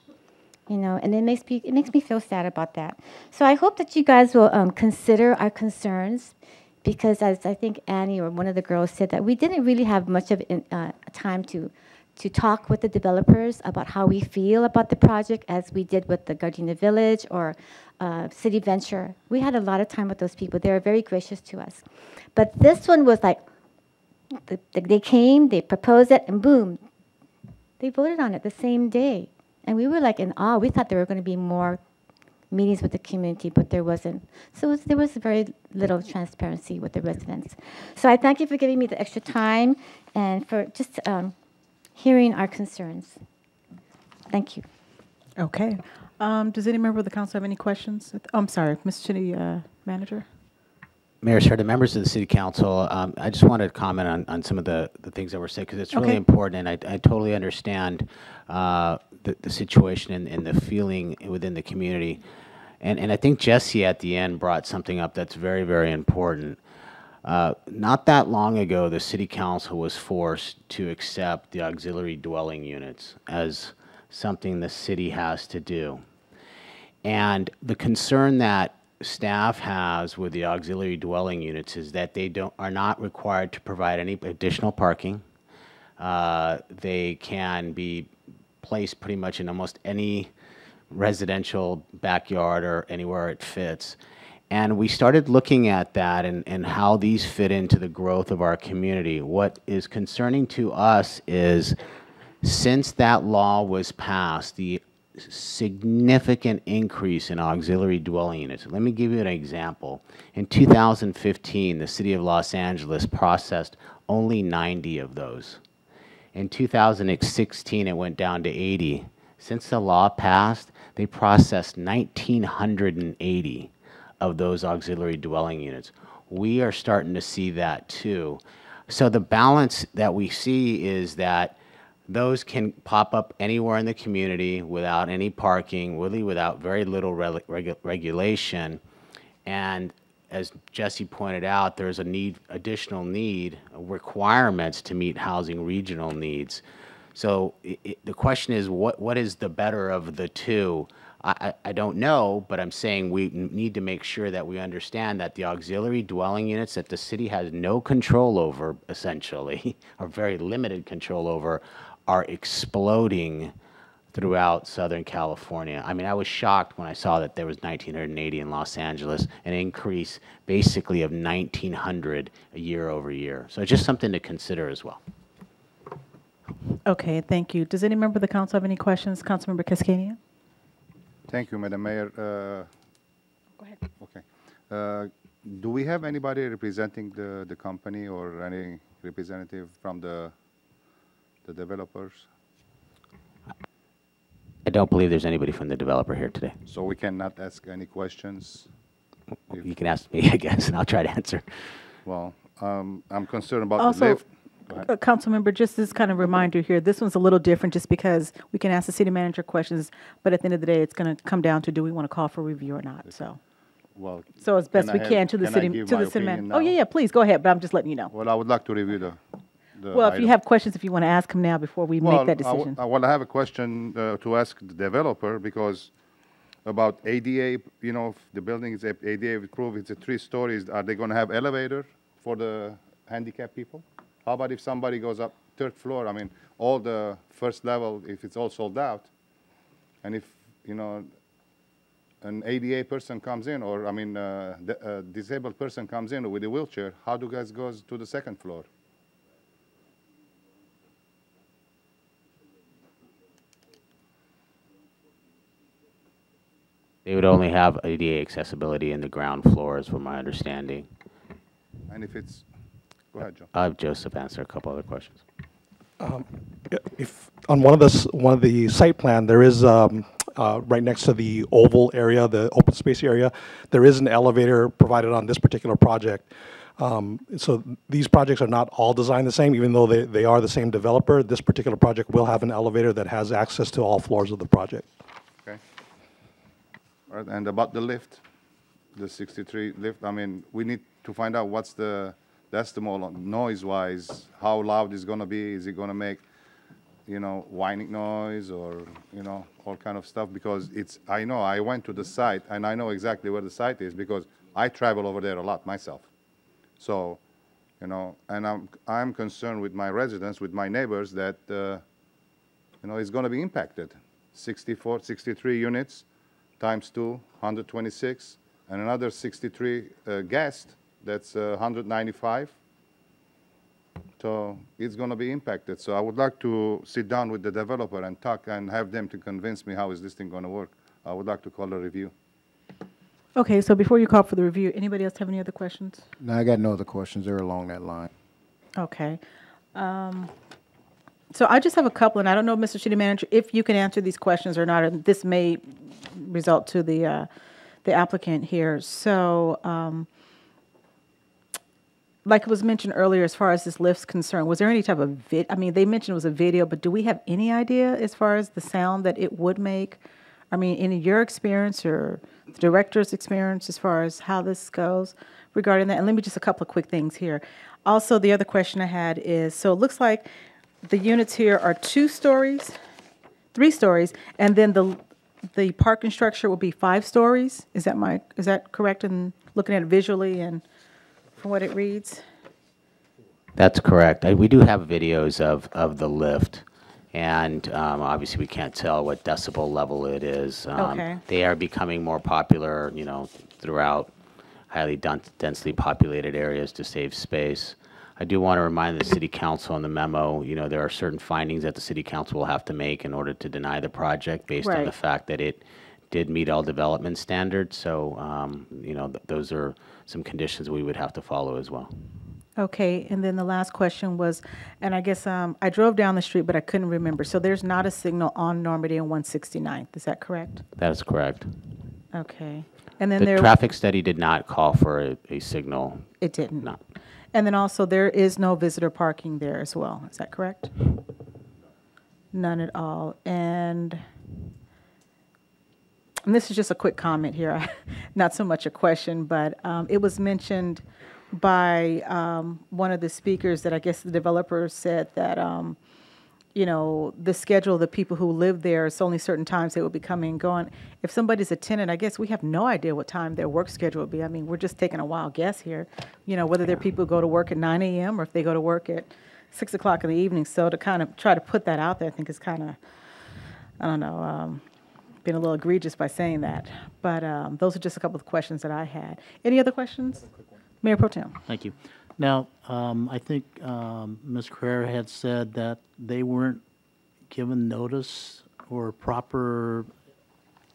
you know, and it makes me feel sad about that. So I hope that you guys will consider our concerns, because as I think Annie or one of the girls said, that we didn't really have much of time to talk with the developers about how we feel about the project, as we did with the Gardena Village or City Venture. We had a lot of time with those people. They were very gracious to us. But this one was like, they came, they proposed it, and boom, they voted on it the same day. And we were like in awe. We thought there were going to be more meetings with the community, but there wasn't. So there was very little transparency with the residents. So I thank you for giving me the extra time and for just hearing our concerns. Thank you. Okay. Does any member of the council have any questions? Oh, I'm sorry, Mr. City Manager. Mayor, sir, the members of the City Council, I just wanted to comment on some of the things that were said, because it's really important, and I totally understand the situation and the feeling within the community. And I think Jesse at the end brought something up that's very, very important. Not that long ago, the City Council was forced to accept the auxiliary dwelling units as something the city has to do. And the concern that staff has with the auxiliary dwelling units is that they are not required to provide any additional parking. They can be placed pretty much in almost any residential backyard or anywhere it fits. And we started looking at that and how these fit into the growth of our community. What is concerning to us is, since that law was passed, the significant increase in auxiliary dwelling units. Let me give you an example. In 2015, the City of Los Angeles processed only 90 of those. In 2016, it went down to 80. Since the law passed, they processed 1,980 of those auxiliary dwelling units. We are starting to see that too. So the balance that we see is that those can pop up anywhere in the community without any parking, really without very little regulation. And as Jesse pointed out, there's a additional need, requirements to meet housing regional needs. So the question is, what is the better of the two? I don't know, but I'm saying we need to make sure that we understand that the auxiliary dwelling units that the city has no control over, essentially, or very limited control over, are exploding throughout Southern California. I mean, I was shocked when I saw that there was 1,980 in Los Angeles, an increase basically of 1,900 year over year. So it's just something to consider as well. Okay, thank you. Does any member of the council have any questions? Councilmember Kaskanian? Thank you, Madam Mayor. Go ahead. Okay. Do we have anybody representing the company or any representative from the developers? I don't believe there's anybody from the developer here today. So we cannot ask any questions? You can ask me, I guess, and I'll try to answer. Well, I'm concerned about the Also, lift. Go ahead. Councilmember, just this kind of reminder here, this one's a little different just because we can ask the city manager questions, but at the end of the day, it's going to come down to do we want to call for review or not, so. Well, So as best can we I have- can to the can I city, give to my the city opinion manager. Oh, now? yeah, please, go ahead, but I'm just letting you know. Well, I would like to review the Well, if you item. have questions, if you want to ask him now before we make that decision. Well, I have a question to ask the developer because about ADA, you know, if the building is ADA approved, it's a 3 stories. Are they going to have elevator for the handicapped people? How about if somebody goes up 3rd floor? I mean, all the first level, if it's all sold out, and if, you know, an ADA person comes in, or, I mean, a disabled person comes in with a wheelchair, how do you guys go to the 2nd floor? They would only have ADA accessibility in the ground floors, from my understanding. And if it's, go ahead, Joe. I'll have Joseph answer a couple other questions. If on one of the site plan, there is right next to the oval area, the open space area, there is an elevator provided on this particular project. So these projects are not all designed the same, even though they are the same developer. This particular project will have an elevator that has access to all floors of the project. Okay. All right, and about the lift, the 63 lift, I mean, we need to find out what's the decimal noise-wise, how loud it's going to be. Is it going to make, you know, whining noise or, you know, all kind of stuff? Because it's, I know, I went to the site, and I know exactly where the site is because I travel over there a lot myself. So, you know, and I'm concerned with my residents, with my neighbors, that, you know, it's going to be impacted. 63 units times 2, 126, and another 63 guests, that's 195. So it's going to be impacted. So I would like to sit down with the developer and talk and have them to convince me how is this thing going to work. I would like to call a review. Okay, so before you call for the review, anybody else have any other questions? No, I got no other questions. They're along that line. Okay. So I just have a couple, and I don't know, Mr. City Manager, if you can answer these questions or not, and this may result to the applicant here. So, like it was mentioned earlier, as far as this lift's concerned, was there any type of I mean, they mentioned it was a video, but do we have any idea as far as the sound that it would make? I mean, in your experience or the director's experience as far as how this goes regarding that? And let me just a couple of quick things here. Also, the other question I had is, so it looks like the units here are 2 stories, 3 stories, and then the parking structure will be 5 stories. Is that correct in looking at it visually and from what it reads? That's correct. We do have videos of the lift, and obviously we can't tell what decibel level it is. Okay. They are becoming more popular, you know, throughout highly densely populated areas to save space. I do want to remind the City Council in the memo, you know, there are certain findings that the City Council will have to make in order to deny the project based on the fact that it did meet all development standards. So, you know, those are some conditions we would have to follow as well. Okay, and then the last question was, and I guess I drove down the street, but I couldn't remember. So there's not a signal on Normandy and 169th, is that correct? That is correct. Okay. And then The traffic study did not call for a signal. It didn't? No. And then also, there is no visitor parking there as well, is that correct? None at all. And this is just a quick comment here, not so much a question, but it was mentioned by one of the speakers that I guess the developer said that, you know, the schedule of the people who live there, it's only certain times they will be coming and going. If somebody's a tenant, I guess we have no idea what time their work schedule will be. I mean, we're just taking a wild guess here, you know, whether they're people who go to work at 9 a.m. or if they go to work at 6 o'clock in the evening. So to kind of try to put that out there, I think is kind of, I don't know, being a little egregious by saying that. But those are just a couple of questions that I had. Any other questions? Mayor Pro Tem. Thank you. Now, I think Ms. Carrera had said that they weren't given notice or proper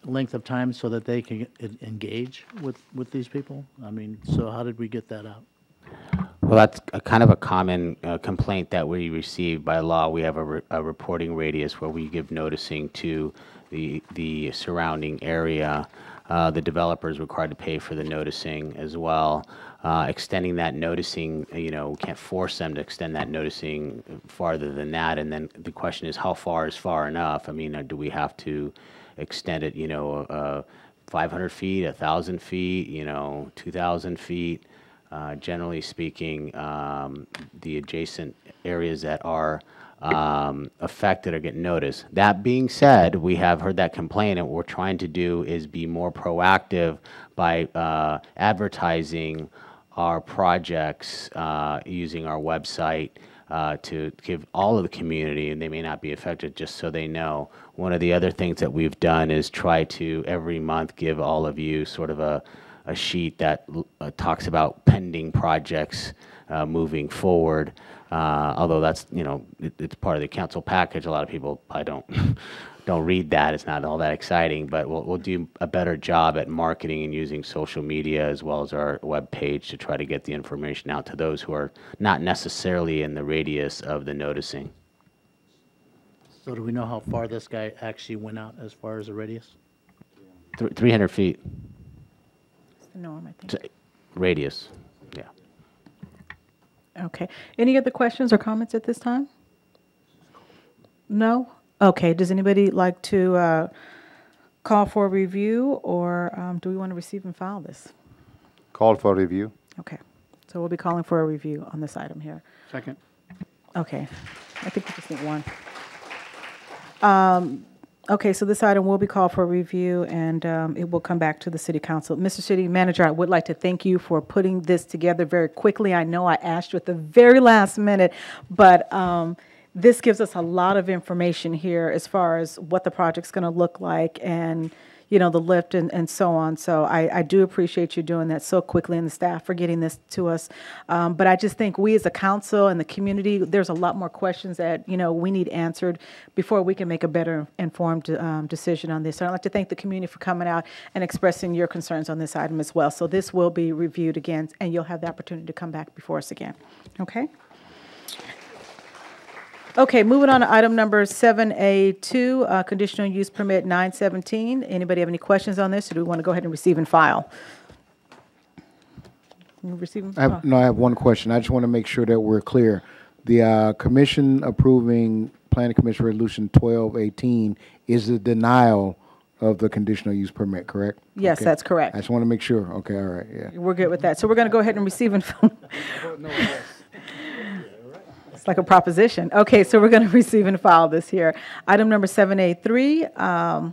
length of time so that they can engage with these people. I mean, so how did we get that out? Well, that's a kind of a common complaint that we receive by law. We have a reporting radius where we give noticing to the surrounding area. The developer is required to pay for the noticing as well. Extending that noticing, we can't force them to extend that noticing farther than that. And then the question is, how far is far enough? I mean, do we have to extend it, 500 feet, 1,000 feet, 2,000 feet? Generally speaking, the adjacent areas that are affected or get noticed. That being said, we have heard that complaint, and what we're trying to do is be more proactive by advertising our projects using our website to give all of the community, and they may not be affected, just so they know. One of the other things that we've done is try to every month give all of you sort of a sheet that talks about pending projects moving forward. Although that's, it's part of the council package. A lot of people probably don't read that. It's not all that exciting, but we'll do a better job at marketing and using social media as well as our web page to try to get the information out to those who are not necessarily in the radius of the noticing. So do we know how far this guy actually went out as far as the radius? 300 feet. That's the norm, I think. Radius, yeah. Okay. Any other questions or comments at this time? No? Okay. Does anybody like to call for a review, or do we want to receive and file this? Call for review. Okay. So we'll be calling for a review on this item here. Second. Okay. I think we just need one. Okay, so this item will be called for review, and it will come back to the City Council. Mr. City Manager, I would like to thank you for putting this together very quickly. I know I asked you at the very last minute, but this gives us a lot of information here as far as what the project's going to look like and, the lift and so on. So I do appreciate you doing that so quickly, and the staff for getting this to us. But I just think we as a council and the community, there's a lot more questions that, we need answered before we can make a better informed decision on this. So I'd like to thank the community for coming out and expressing your concerns on this item as well. So this will be reviewed again, and you'll have the opportunity to come back before us again. Okay? Okay, moving on to item number 7A2, conditional use permit 917. Anybody have any questions on this, or do we want to go ahead and receive and file? Receive and file. I have one question. I just want to make sure that we're clear. The commission approving Planning Commission Resolution 1218 is the denial of the conditional use permit, correct? Yes, Okay. that's correct. I just want to make sure. Okay, all right, yeah. We're good with that. So we're going to go ahead and receive and file. It's like a proposition. Okay, so we're going to receive and file this here. Item number 7A3. I'm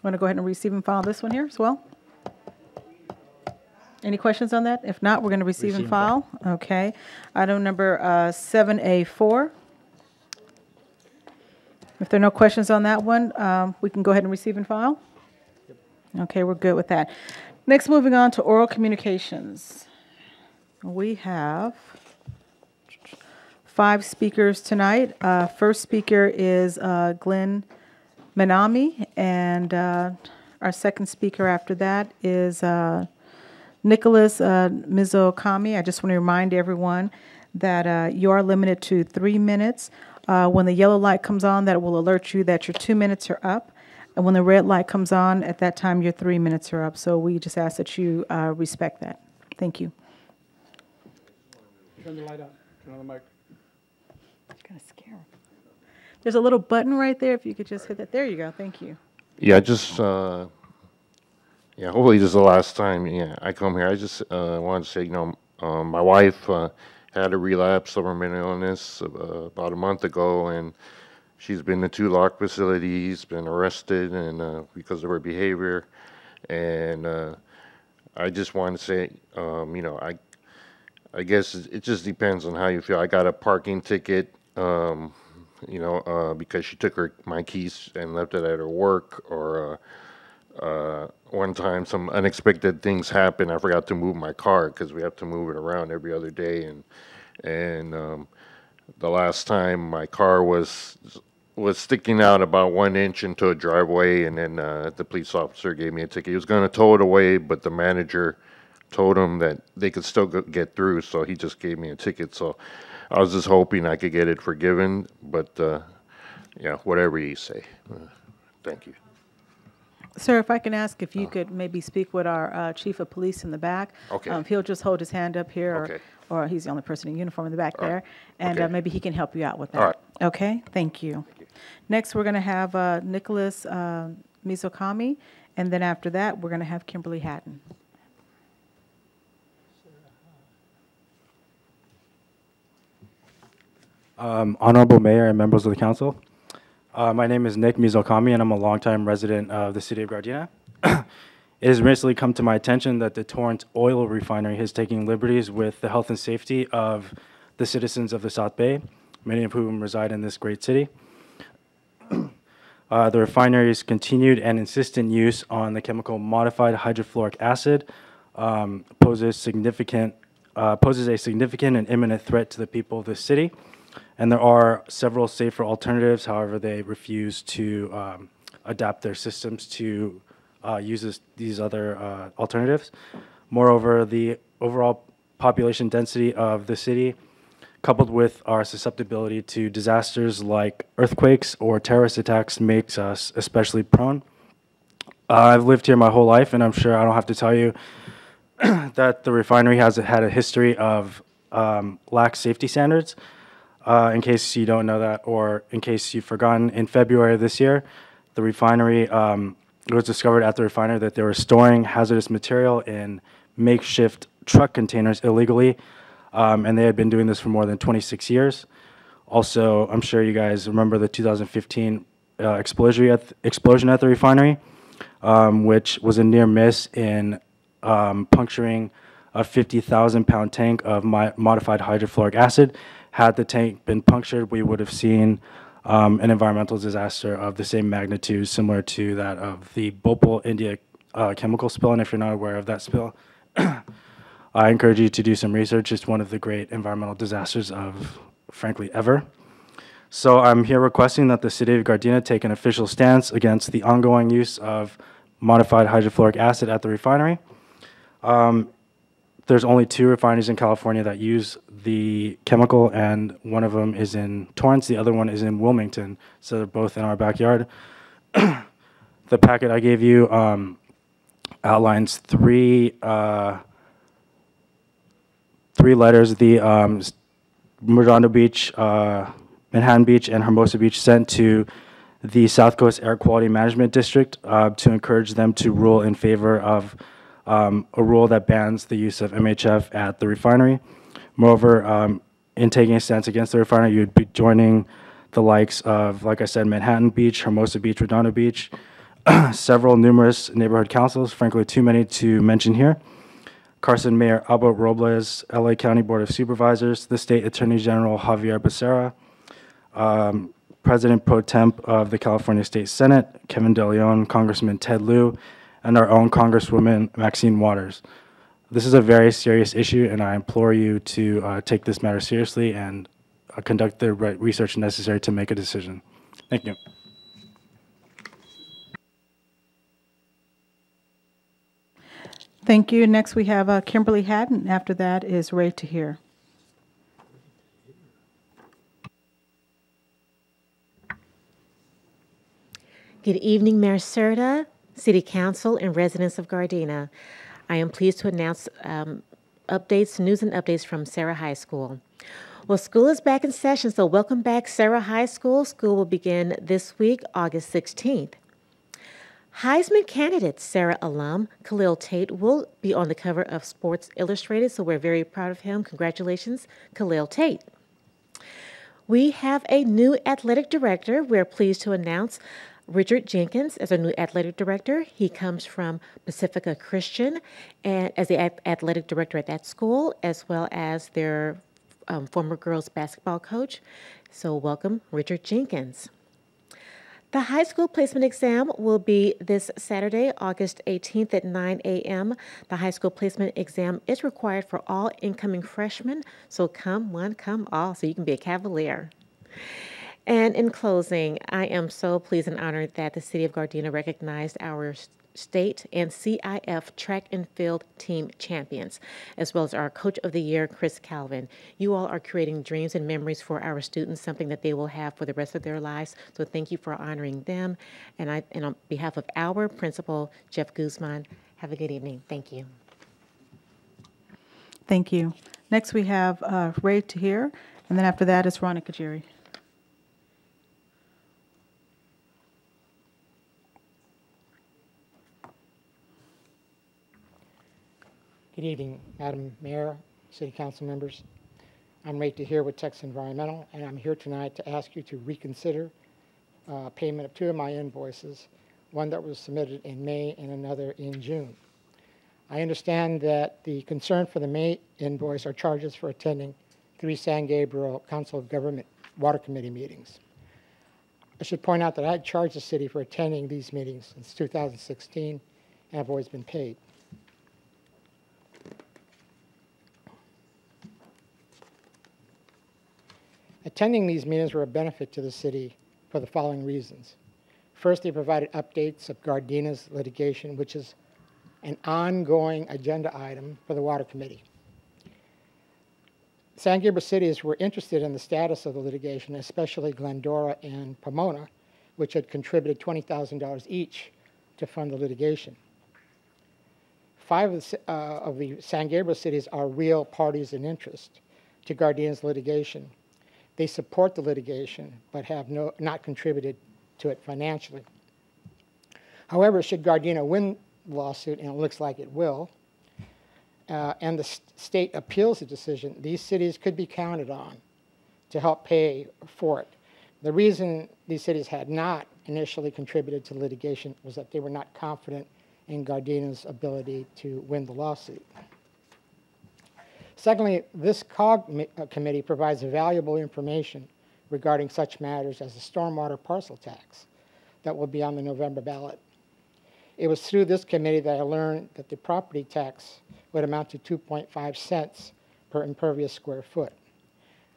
going to go ahead and receive and file this one here as well. Any questions on that? If not, we're going to receive and file. Okay. Item number 7A4. If there are no questions on that one, we can go ahead and receive and file. Okay, we're good with that. Next, moving on to oral communications. We have 5 speakers tonight. First speaker is Glenn Manami, and our second speaker after that is Nicholas Mizokami. I just want to remind everyone that you are limited to 3 minutes. When the yellow light comes on, that will alert you that your 2 minutes are up. And when the red light comes on, at that time, your 3 minutes are up. So we just ask that you respect that. Thank you. Turn the light on. Turn on the mic. Kind of scare them. There's a little button right there. If you could just hit that. There you go. Thank you. Yeah, just, hopefully this is the last time, I come here. I just wanted to say, my wife had a relapse of her mental illness about a month ago, and she's been in 2 locked facilities, been arrested, and because of her behavior. And I just wanted to say, I guess it just depends on how you feel. I got a parking ticket, because she took my keys and left it at her work, or one time some unexpected things happened. I forgot to move my car because we have to move it around every other day, and the last time my car was sticking out about 1 inch into a driveway, and then the police officer gave me a ticket. He was going to tow it away, but the manager told him that they could still get through, so he just gave me a ticket. So I was just hoping I could get it forgiven, but whatever you say. Thank you. Sir, if I can ask if you could maybe speak with our chief of police in the back. Okay. If he'll just hold his hand up here, Okay. or he's the only person in uniform in the back All right. there, and Okay. maybe he can help you out with that. All right. Okay, thank you. Next, we're going to have Nicholas Mizokami, and then after that, we're going to have Kimberly Hatton. Honorable Mayor and members of the council, my name is Nick Mizokami, and I'm a longtime resident of the city of Gardena. It has recently come to my attention that the Torrance Oil Refinery is taking liberties with the health and safety of the citizens of the South Bay, many of whom reside in this great city. The refinery's continued and insistent use on the chemical modified hydrofluoric acid poses a significant and imminent threat to the people of the city. And there are several safer alternatives. However, they refuse to adapt their systems to use these other alternatives. Moreover, the overall population density of the city, coupled with our susceptibility to disasters like earthquakes or terrorist attacks, makes us especially prone. I've lived here my whole life, and I'm sure I don't have to tell you that the refinery has had a history of lax safety standards. In case you don't know that, or in case you've forgotten, in February of this year, the refinery, it was discovered at the refinery that they were storing hazardous material in makeshift truck containers illegally, and they had been doing this for more than 26 years. Also, I'm sure you guys remember the 2015 explosion at the refinery, which was a near miss in puncturing a 50,000-pound tank of modified hydrofluoric acid. Had the tank been punctured, we would have seen an environmental disaster of the same magnitude, similar to that of the Bhopal, India chemical spill. And if you're not aware of that spill, I encourage you to do some research. It's one of the great environmental disasters of, frankly, ever. So I'm here requesting that the city of Gardena take an official stance against the ongoing use of modified hydrofluoric acid at the refinery. There's only 2 refineries in California that use the chemical, and one of them is in Torrance, the other one is in Wilmington, so they're both in our backyard. The packet I gave you outlines 3 letters the Redondo Beach, Manhattan Beach, and Hermosa Beach sent to the South Coast Air Quality Management District to encourage them to rule in favor of a rule that bans the use of MHF at the refinery. Moreover, in taking a stance against the refinery, you'd be joining the likes of, like I said, Manhattan Beach, Hermosa Beach, Redondo Beach, numerous neighborhood councils, frankly too many to mention here, Carson Mayor Albert Robles, LA County Board of Supervisors, the State Attorney General Javier Becerra, President Pro Temp of the California State Senate, Kevin De Leon, Congressman Ted Lieu, and our own Congresswoman Maxine Waters. This is a very serious issue, and I implore you to take this matter seriously and conduct the research necessary to make a decision. Thank you. Thank you. Next, we have Kimberly Hatton. After that is Ray Tahir. Good evening, Mayor Serta, City Council, and residents of Gardena. I am pleased to announce news and updates from Sarah High School. Well, school is back in session, so welcome back, Sarah High School. School will begin this week, August 16th. Heisman candidate, Sarah alum, Khalil Tate, will be on the cover of Sports Illustrated, so we're very proud of him. Congratulations, Khalil Tate. We have a new athletic director. We're pleased to announce Richard Jenkins as our new athletic director. He comes from Pacifica Christian and as the athletic director at that school, as well as their former girls basketball coach. So welcome, Richard Jenkins. The high school placement exam will be this Saturday, August 18th at 9 a.m. The high school placement exam is required for all incoming freshmen, so come one, come all, so you can be a Cavalier. And in closing, I am so pleased and honored that the City of Gardena recognized our state and CIF track and field team champions, as well as our Coach of the Year, Chris Calvin. You all are creating dreams and memories for our students, something that they will have for the rest of their lives. So thank you for honoring them. And on behalf of our principal, Jeff Guzman, have a good evening. Thank you. Thank you. Next, we have Ray Tahir, and then after that is Ronna Kajiri. Good evening, Madam Mayor, City Council members. I'm Ray Tahir with Texas Environmental, and I'm here tonight to ask you to reconsider payment of two of my invoices, one that was submitted in May and another in June. I understand that the concern for the May invoice are charges for attending 3 San Gabriel Council of Government Water Committee meetings. I should point out that I had charged the city for attending these meetings since 2016, and I've always been paid. Attending these meetings were a benefit to the city for the following reasons. First, they provided updates of Gardenia's litigation, which is an ongoing agenda item for the Water Committee. San Gabriel cities were interested in the status of the litigation, especially Glendora and Pomona, which had contributed $20,000 each to fund the litigation. 5 of the San Gabriel cities are real parties in interest to Gardenia's litigation. They support the litigation, but have not contributed to it financially. However, should Gardena win the lawsuit, and it looks like it will, and the state appeals the decision, these cities could be counted on to help pay for it. The reason these cities had not initially contributed to litigation was that they were not confident in Gardena's ability to win the lawsuit. Secondly, this COG committee provides valuable information regarding such matters as the stormwater parcel tax that will be on the November ballot. It was through this committee that I learned that the property tax would amount to 2.5 cents per impervious square foot.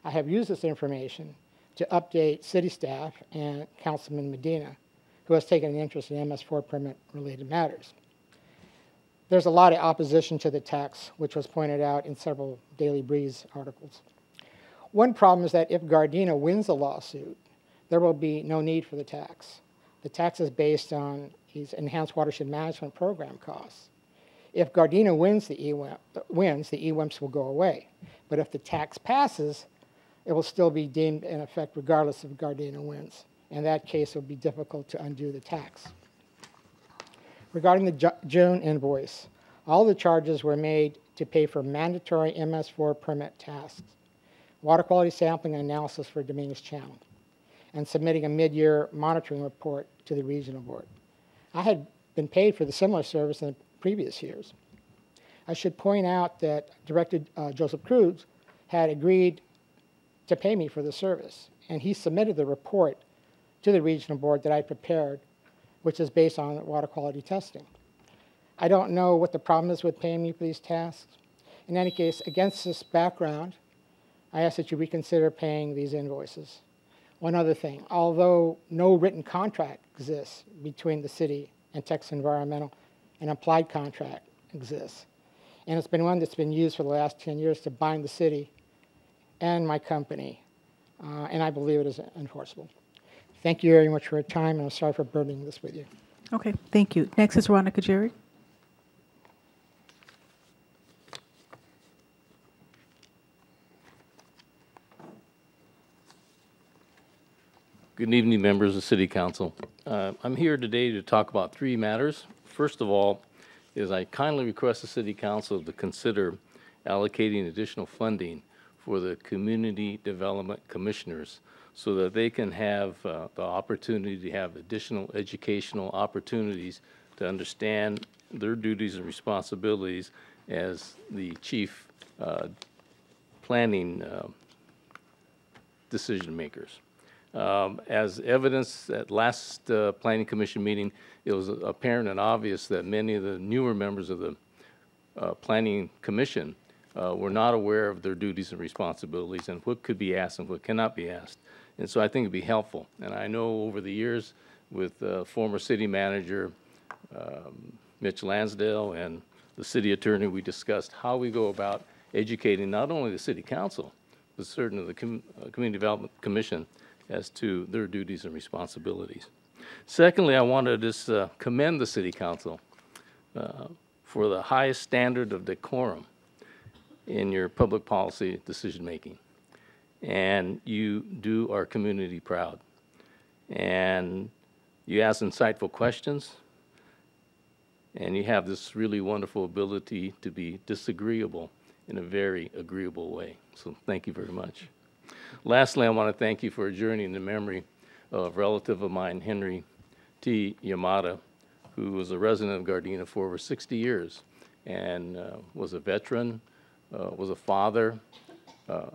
I have used this information to update city staff and Councilman Medina, who has taken an interest in MS4 permit related matters. There's a lot of opposition to the tax, which was pointed out in several Daily Breeze articles. One problem is that if Gardena wins the lawsuit, there will be no need for the tax. The tax is based on these enhanced watershed management program costs. If Gardena wins the EWIMPs will go away. But if the tax passes, it will still be deemed in effect regardless if Gardena wins. In that case, it will be difficult to undo the tax. Regarding the June invoice, all the charges were made to pay for mandatory MS4 permit tasks, water quality sampling and analysis for Dominguez Channel, and submitting a mid-year monitoring report to the regional board. I had been paid for the similar service in the previous years. I should point out that Director Joseph Cruz had agreed to pay me for the service, and he submitted the report to the regional board that I prepared, which is based on water quality testing. I don't know what the problem is with paying me for these tasks. In any case, against this background, I ask that you reconsider paying these invoices. One other thing, although no written contract exists between the city and Texas Environmental, an implied contract exists. And it's been one that's been used for the last 10 years to bind the city and my company, and I believe it is enforceable. Thank you very much for your time, and I'm sorry for burdening this with you. Okay, thank you. Next is Ronna Kajiri. Good evening, members of the City Council. I'm here today to talk about 3 matters. First of all, is I kindly request the City Council to consider allocating additional funding for the Community Development Commissioners so that they can have the opportunity to have additional educational opportunities to understand their duties and responsibilities as the chief planning decision makers. As evidence at last Planning Commission meeting, it was apparent and obvious that many of the newer members of the Planning Commission were not aware of their duties and responsibilities and what could be asked and what cannot be asked. And so I think it'd be helpful. And I know over the years with former city manager Mitch Lansdale and the city attorney, we discussed how we go about educating not only the city council, but certainly the Community Development Commission as to their duties and responsibilities. Secondly, I want to just commend the city council for the highest standard of decorum in your public policy decision-making. And you do our community proud. And you ask insightful questions, and you have this really wonderful ability to be disagreeable in a very agreeable way. So thank you very much. Lastly, I want to thank you for a journey in the memory of a relative of mine, Henry T. Yamada, who was a resident of Gardena for over 60 years and was a veteran, was a father,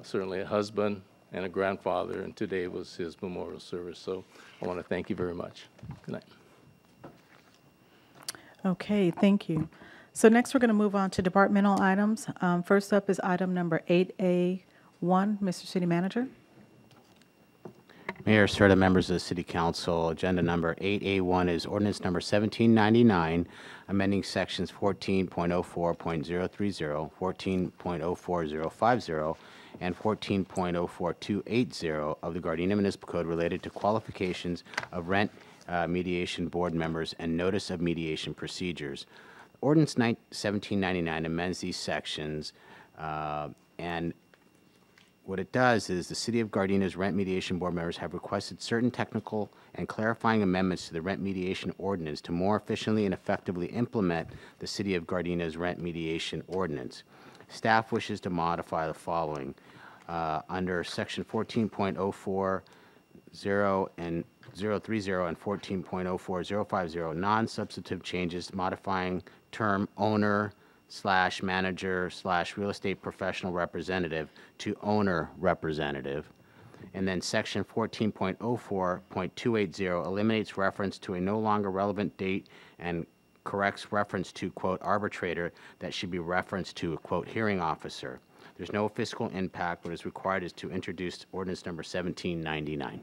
certainly a husband, and a grandfather, and today was his memorial service. So I want to thank you very much. Good night. Okay, thank you. So next we're going to move on to departmental items. First up is item number 8A1. Mr. City Manager. Mayor, Serta, members of the City Council, agenda number 8A1 is ordinance number 1799, amending sections 14.04.030, 14.04050, and 14.04280 of the Gardena Municipal Code related to qualifications of rent mediation board members and notice of mediation procedures. Ordinance 1799 amends these sections, and what it does is the City of Gardena's rent mediation board members have requested certain technical and clarifying amendments to the rent mediation ordinance to more efficiently and effectively implement the City of Gardena's rent mediation ordinance. Staff wishes to modify the following. Under section 14.040 and 030 and 14.04050, non-substantive changes modifying term owner / manager / real estate professional representative to owner representative. And then section 14.04.280 eliminates reference to a no longer relevant date and corrects reference to, quote, arbitrator that should be referenced to, quote, hearing officer. There's no fiscal impact. What is required is to introduce ordinance number 1799.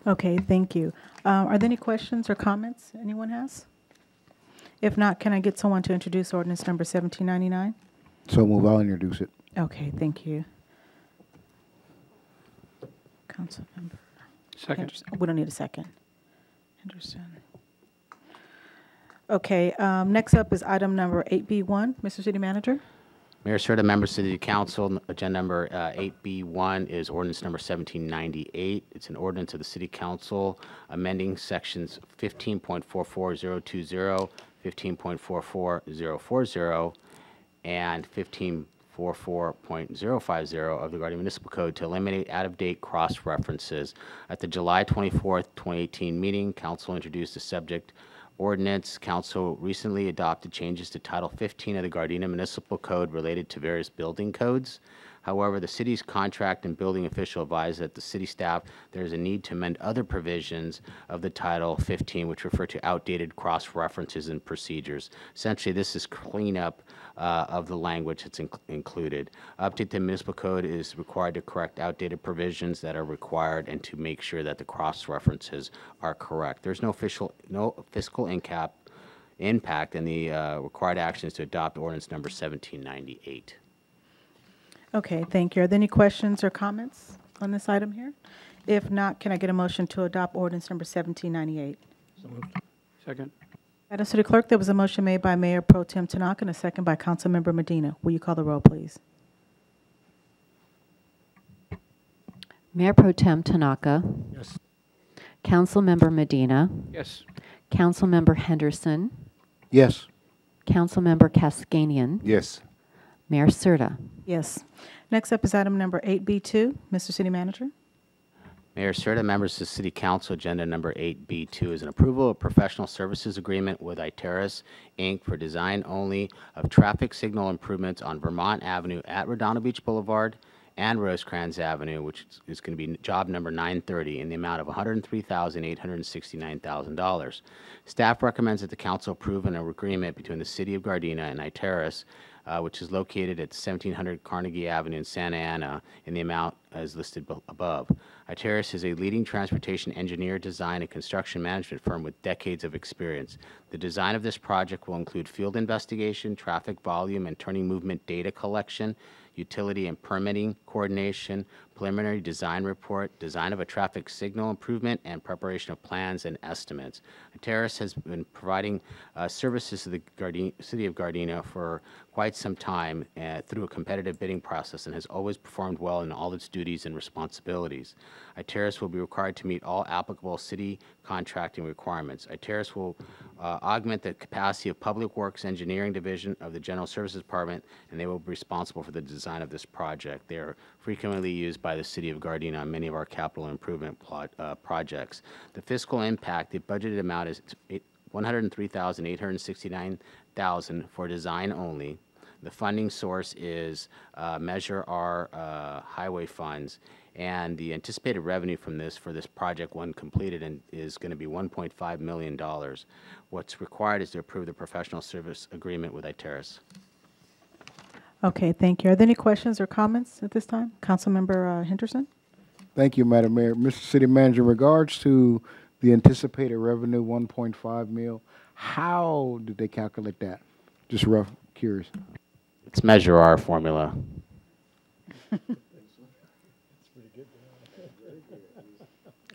Okay, thank you. Are there any questions or comments anyone has? If not, can I get someone to introduce ordinance number 1799? So move, I'll introduce it. Okay, thank you. Councilmember. Second. Henderson. We don't need a second. Henderson. Okay, next up is item number 8B1. Mr. City Manager. Mayor, Serta, members of the council, agenda number 8B1 is ordinance number 1798. It's an ordinance of the City Council amending sections 15.44020, 15.44040, and 15.44.050 of the Gardena Municipal Code to eliminate out-of-date cross-references. At the July 24th, 2018 meeting, council introduced the subject ordinance. Council recently adopted changes to Title 15 of the Gardena Municipal Code related to various building codes. However, the city's contract and building official advised that the city staff there is a need to amend other provisions of the Title 15, which refer to outdated cross-references and procedures. Essentially, this is cleanup of the language that's included. Update the municipal code is required to correct outdated provisions that are required and to make sure that the cross-references are correct. There's no fiscal impact, and the required action is to adopt ordinance number 1798. Okay, thank you. Are there any questions or comments on this item here? If not, can I get a motion to adopt ordinance number 1798? So moved. Second. Madam City Clerk, there was a motion made by Mayor Pro Tem Tanaka and a second by Councilmember Medina. Will you call the roll, please? Mayor Pro Tem Tanaka. Yes. Councilmember Medina. Yes. Councilmember Henderson. Yes. Councilmember Cascanian. Yes. Mayor Serta. Yes. Next up is item number 8B2. Mr. City Manager. Mayor Serta, members of the City Council, agenda number 8B2 is an approval of professional services agreement with Iteris, Inc. for design only of traffic signal improvements on Vermont Avenue at Redondo Beach Boulevard and Rosecrans Avenue, which is going to be job number 930 in the amount of $103,869,000. Staff recommends that the council approve an agreement between the City of Gardena and Iteris which is located at 1700 Carnegie Avenue in Santa Ana, in the amount as listed above. Iteris is a leading transportation engineer, design, and construction management firm with decades of experience. The design of this project will include field investigation, traffic volume and turning movement data collection, utility and permitting coordination, preliminary design report, design of a traffic signal improvement, and preparation of plans and estimates. Iteris has been providing services to the City of Gardena for quite some time through a competitive bidding process and has always performed well in all its duties and responsibilities. Iteris will be required to meet all applicable city contracting requirements. Iteris will augment the capacity of Public Works Engineering Division of the General Services Department, and they will be responsible for the design of this project. They are frequently used by the City of Gardena on many of our capital improvement projects. The fiscal impact, the budgeted amount is $103,869,000 for design only. The funding source is Measure R highway funds, and the anticipated revenue from this for this project, when completed, is going to be $1.5 million. What's required is to approve the professional service agreement with Iteris. Okay, thank you. Are there any questions or comments at this time? Councilmember Henderson? Thank you, Madam Mayor. Mr. City Manager, in regards to the anticipated revenue, 1.5 mil, how did they calculate that? Just rough, curious. It's Measure R formula.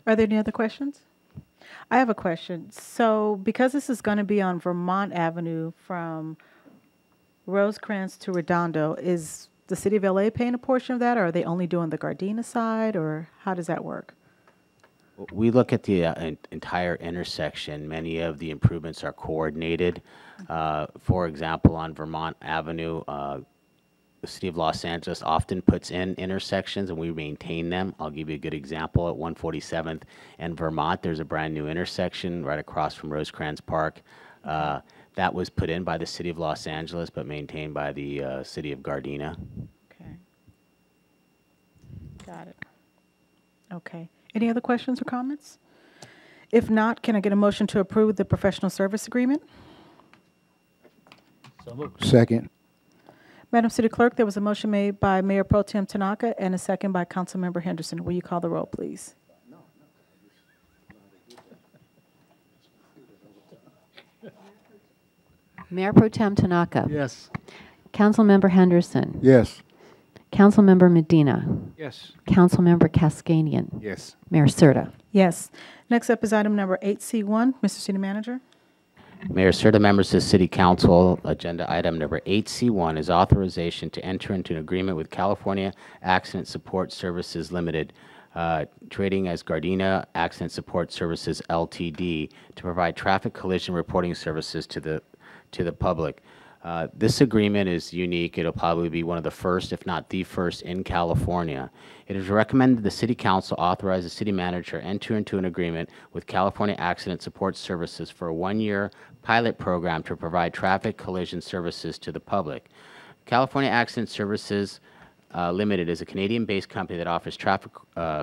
Are there any other questions? I have a question. So because this is going to be on Vermont Avenue from Rosecrans to Redondo, is the City of LA paying a portion of that, or are they only doing the Gardena side, or how does that work? We look at the entire intersection. Many of the improvements are coordinated. For example, on Vermont Avenue, the City of Los Angeles often puts in intersections, and we maintain them. I'll give you a good example. At 147th and Vermont, there's a brand new intersection right across from Rosecrans Park. That was put in by the City of Los Angeles, but maintained by the City of Gardena. Okay. Got it. Okay. Any other questions or comments? If not, can I get a motion to approve the professional service agreement? Second. Madam City Clerk, there was a motion made by Mayor Pro Tem Tanaka and a second by Councilmember Henderson. Will you call the roll, please? Mayor Pro Tem Tanaka. Yes. Councilmember Henderson. Yes. Councilmember Medina. Yes. Councilmember Kaskanian. Yes. Mayor Serta. Yes. Next up is item number 8C1. Mr. City Manager. Mayor Serta, members of the City Council, agenda item number 8C1 is authorization to enter into an agreement with California Accident Support Services Limited, trading as Gardena Accident Support Services Ltd., to provide traffic collision reporting services to the public. This agreement is unique. It'll probably be one of the first, if not the first, in California. It is recommended the City Council authorize the City Manager enter into an agreement with California Accident Support Services for a one-year pilot program to provide traffic collision services to the public. California Accident Services Limited is a Canadian-based company that offers traffic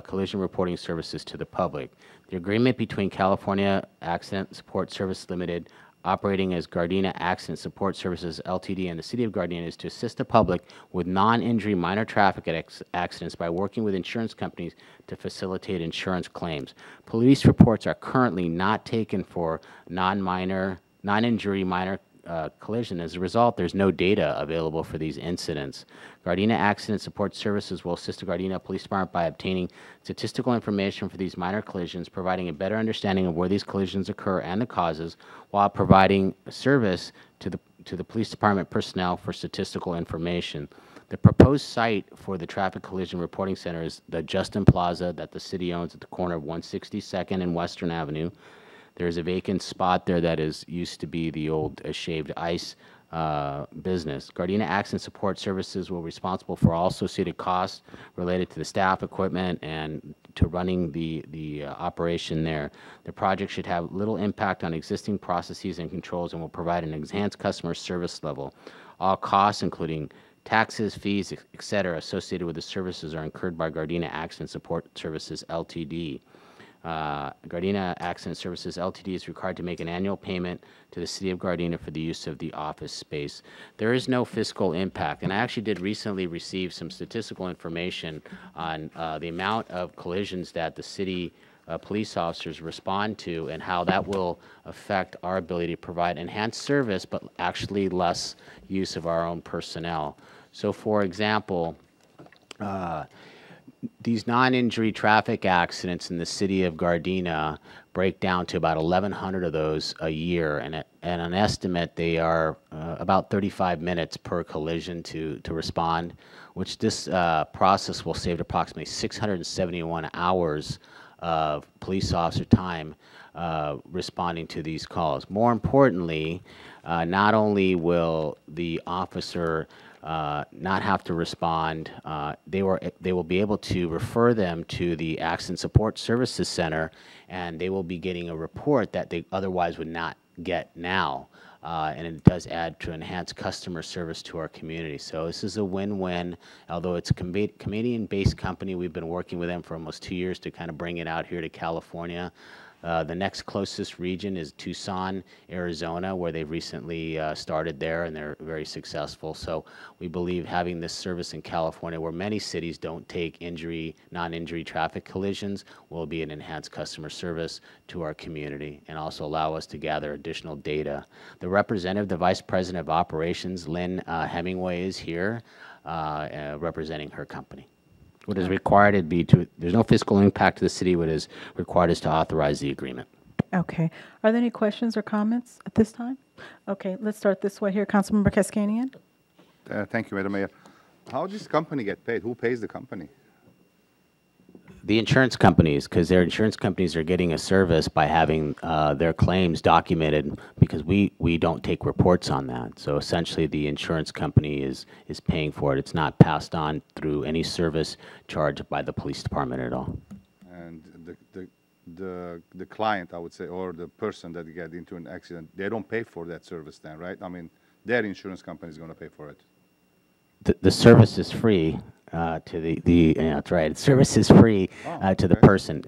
collision reporting services to the public. The agreement between California Accident Support Service Limited, operating as Gardena Accident Support Services Ltd. and the City of Gardena, is to assist the public with non-injury minor traffic accidents by working with insurance companies to facilitate insurance claims. Police reports are currently not taken for non-injury minor collision. As a result, there's no data available for these incidents. Gardena Accident Support Services will assist the Gardena Police Department by obtaining statistical information for these minor collisions, providing a better understanding of where these collisions occur and the causes, while providing service to the Police Department personnel for statistical information. The proposed site for the Traffic Collision Reporting Center is the Justin Plaza that the city owns at the corner of 162nd and Western Avenue. There's a vacant spot there that used to be the old Shaved Ice business. Gardena Accident Support Services will be responsible for all associated costs related to the staff, equipment, and to running the operation there. The project should have little impact on existing processes and controls and will provide an enhanced customer service level. All costs, including taxes, fees, etc., associated with the services are incurred by Gardena Accident Support Services Ltd. Gardena Accident Services Ltd. is required to make an annual payment to the City of Gardena for the use of the office space. There is no fiscal impact, and I actually did recently receive some statistical information on the amount of collisions that the city police officers respond to and how that will affect our ability to provide enhanced service, but actually less use of our own personnel. So, for example, these non-injury traffic accidents in the city of Gardena break down to about 1,100 of those a year, and an estimate they are about 35 minutes per collision to respond, which this process will save approximately 671 hours of police officer time responding to these calls. More importantly, not only will the officer not have to respond, they will be able to refer them to the Accident Support Services Center, and they will be getting a report that they otherwise would not get now. And it does add to enhanced customer service to our community. So this is a win-win. Although it's a Canadian-based company, we've been working with them for almost 2 years to kind of bring it out here to California. The next closest region is Tucson, Arizona, where they've recently started there, and they're very successful. So we believe having this service in California, where many cities don't take non-injury traffic collisions, will be an enhanced customer service to our community and also allow us to gather additional data. The representative, the Vice President of Operations, Lynn Hemingway, is here representing her company. What is required would be there's no fiscal impact to the city. What is required is to authorize the agreement. Okay. Are there any questions or comments at this time? Okay, let's start this way here. Councilmember Kaskanian. Thank you, Madam Mayor. How does this company get paid? Who pays the company? The insurance companies, because their insurance companies are getting a service by having their claims documented, because we don't take reports on that. So essentially the insurance company is paying for it. It's not passed on through any service charged by the police department at all. And the client, I would say, or the person that get into an accident, they don't pay for that service then, right? I mean, their insurance company is going to pay for it. The service is free to that's right. The service is free to the person.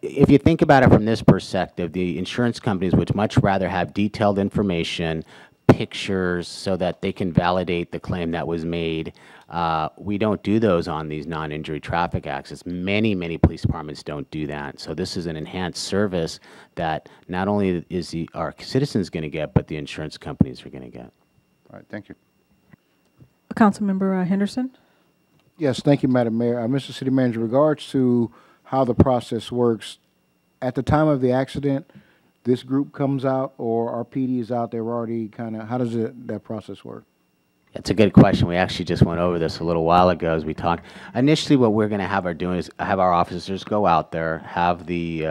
If you think about it from this perspective, the insurance companies would much rather have detailed information, pictures, so that they can validate the claim that was made. We don't do those on these non-injury traffic accidents. Many police departments don't do that. So this is an enhanced service that not only is our citizens going to get, but the insurance companies are going to get. All right, thank you. Councilmember Henderson. Yes, thank you, Madam Mayor. Mr. City Manager, in regards to how the process works, at the time of the accident, this group comes out, or our PD is out there already kind of, how does that process work? It's a good question. We actually just went over this a little while ago as we talked. Initially, what we're going to have doing is have our officers go out there, have the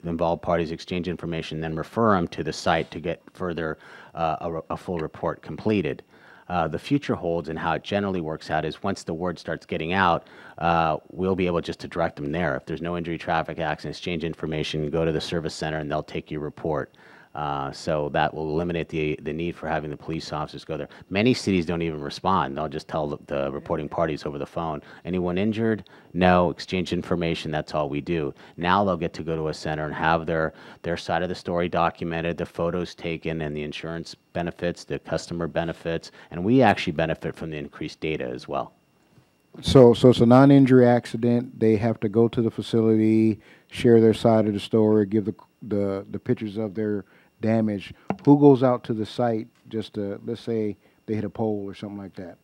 involved parties exchange information, then refer them to the site to get further a full report completed. The future holds and how it generally works out is once the word starts getting out, we'll be able just to direct them there. If there's no injury traffic accident, exchange information, go to the service center and they'll take your report. So that will eliminate the need for having the police officers go there. Many cities don't even respond. They'll just tell the reporting parties over the phone, anyone injured? No, exchange information, that's all we do. Now they'll get to go to a center and have their side of the story documented, the photos taken, and the insurance benefits, the customer benefits, and we actually benefit from the increased data as well. So it's a non-injury accident. They have to go to the facility, share their side of the story, give the pictures of their damage. Who goes out to the site just to, let's say they hit a pole or something like that?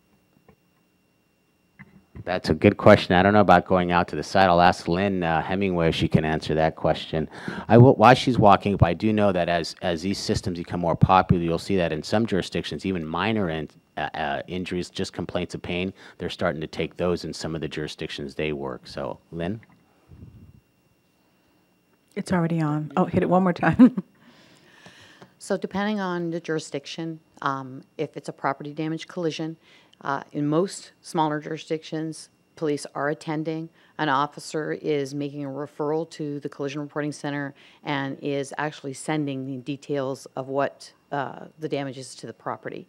That's a good question. I don't know about going out to the site. I'll ask Lynn Hemingway if she can answer that question. While she's walking up, I do know that as these systems become more popular, you'll see that in some jurisdictions, even minor injuries, just complaints of pain, they're starting to take those in some of the jurisdictions they work. So, Lynn? It's already on. Oh, hit it one more time. So depending on the jurisdiction, if it's a property damage collision, in most smaller jurisdictions, police are attending. An officer is making a referral to the collision reporting center and is actually sending the details of what the damage is to the property.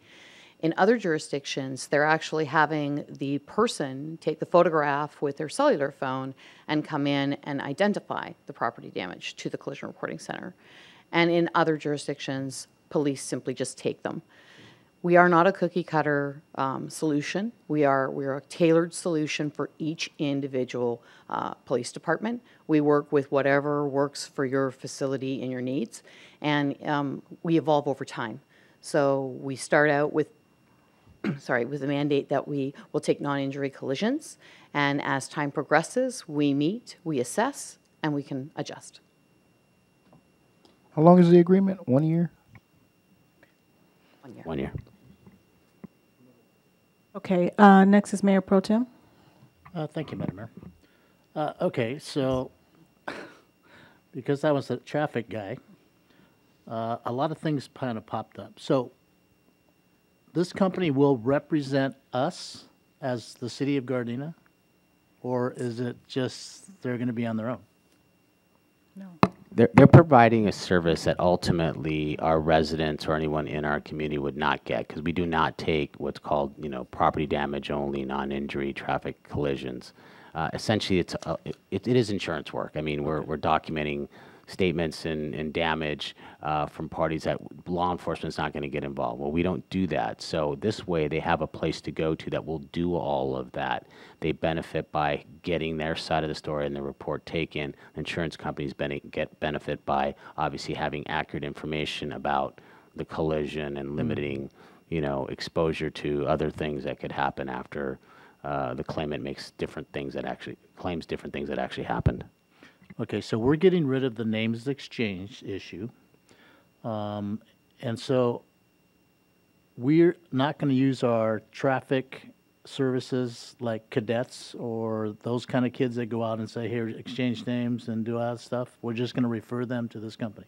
In other jurisdictions, they're actually having the person take the photograph with their cellular phone and come in and identify the property damage to the collision reporting center. And in other jurisdictions, police simply just take them. We are not a cookie cutter solution. We're a tailored solution for each individual police department. We work with whatever works for your facility and your needs, and we evolve over time. So we start out with with the mandate that we will take non-injury collisions, and as time progresses, we meet, we assess, and we can adjust. How long is the agreement? 1 year? 1 year. 1 year. Okay, next is Mayor Pro Tem. Thank you, Madam Mayor. Okay, so because I was a traffic guy, a lot of things kind of popped up. So this company will represent us as the city of Gardena, or is it just they're going to be on their own? No. They're providing a service that ultimately our residents or anyone in our community would not get, because we do not take what's called, property damage only, non-injury traffic collisions. Essentially, it is insurance work. I mean, we're documenting statements and damage from parties that law enforcement is not going to get involved. Well, we don't do that. So this way, they have a place to go to that will do all of that. They benefit by getting their side of the story and the report taken. Insurance companies get benefit by obviously having accurate information about the collision and limiting, exposure to other things that could happen after the claimant makes claims different things that actually happened. Okay, so we're getting rid of the names exchange issue. And so we're not going to use our traffic services like cadets or those kind of kids that go out and say, here, exchange names and do all that stuff. We're just going to refer them to this company.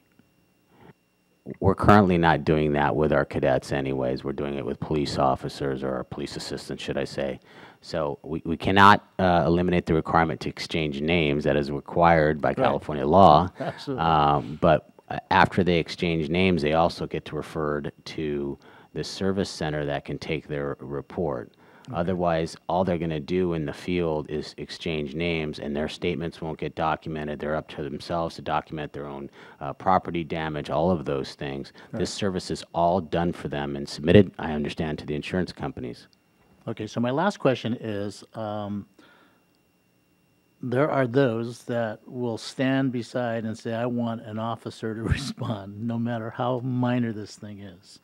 We're currently not doing that with our cadets anyways. We're doing it with police officers or police assistants, should I say. So we cannot eliminate the requirement to exchange names that is required by California law. Absolutely. But after they exchange names, they also get to refer to the service center that can take their report. Otherwise, all they're going to do in the field is exchange names, and their statements won't get documented. They're up to themselves to document their own property damage, all of those things. This service is all done for them and submitted, I understand, to the insurance companies. Okay, so my last question is, there are those that will stand beside and say, I want an officer to respond, no matter how minor this thing is.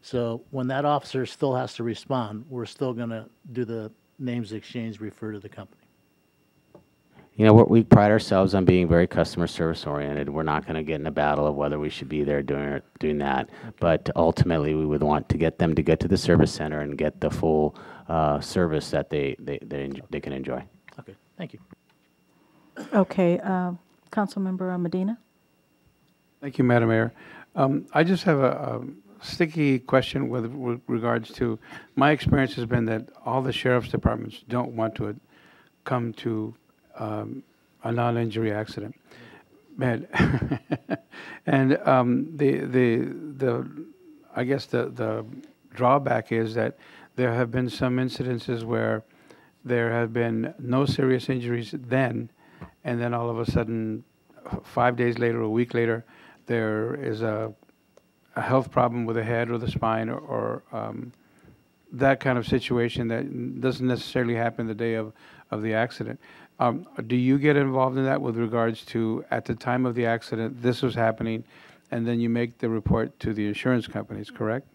So when that officer still has to respond, we're still going to do the names exchange, refer to the company. We pride ourselves on being very customer service oriented. We're not going to get in a battle of whether we should be there doing that. But ultimately, we would want to get them to get to the service center and get the full service that they can enjoy. Okay, thank you. Okay, Councilmember Medina. Thank you, Madam Mayor. I just have a sticky question with regards to, my experience has been that all the sheriff's departments don't want to come to a non-injury accident. And I guess the drawback is that there have been some incidences where there have been no serious injuries then, and then all of a sudden, 5 days later, a week later, there is a health problem with the head or the spine or that kind of situation that doesn't necessarily happen the day of the accident. Do you get involved in that with regards to, at the time of the accident, this was happening, and then you make the report to the insurance companies, correct?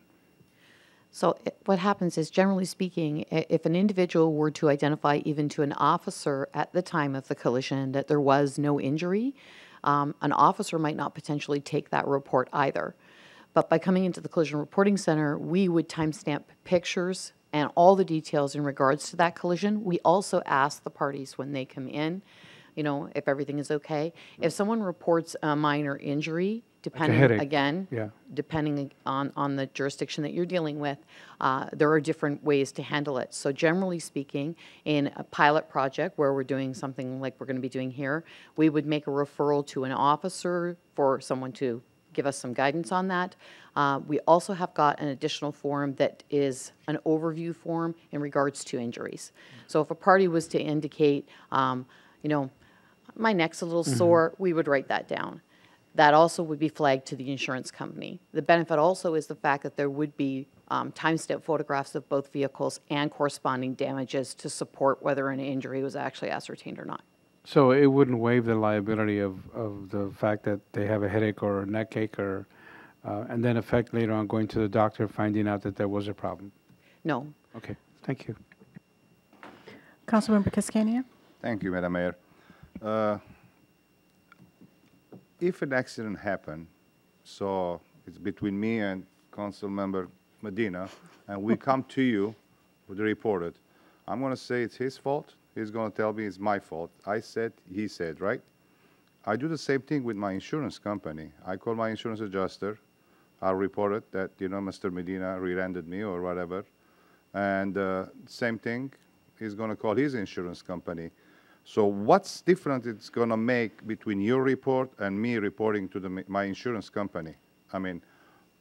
So what happens is, generally speaking, if an individual were to identify even to an officer at the time of the collision that there was no injury, an officer might not potentially take that report either. But by coming into the Collision Reporting Center, we would timestamp pictures and all the details in regards to that collision. We also ask the parties when they come in, if everything is okay. If someone reports a minor injury, depending on the jurisdiction that you're dealing with, there are different ways to handle it. So generally speaking, in a pilot project where we're doing something like we're going to be doing here, we would make a referral to an officer for someone to give us some guidance on that. We also have got an additional form that is an overview form in regards to injuries. So if a party was to indicate, you know, my neck's a little sore, we would write that down. That also would be flagged to the insurance company. The benefit also is the fact that there would be timestamp photographs of both vehicles and corresponding damages to support whether an injury was actually ascertained or not. So it wouldn't waive the liability of the fact that they have a headache or a neck ache or, and then affect later on going to the doctor finding out that there was a problem? No. Okay, thank you. Councilmember Cascania? Thank you, Madam Mayor. If an accident happened, so it's between me and Councilmember Medina, and we come to you with the report, I'm going to say it's his fault. He's going to tell me it's my fault. I said, he said, right? I do the same thing with my insurance company. I call my insurance adjuster. I'll report it that, you know, Mr. Medina rear-ended me or whatever. And same thing, he's going to call his insurance company. So what's different it's going to make between your report and me reporting to my insurance company? I mean,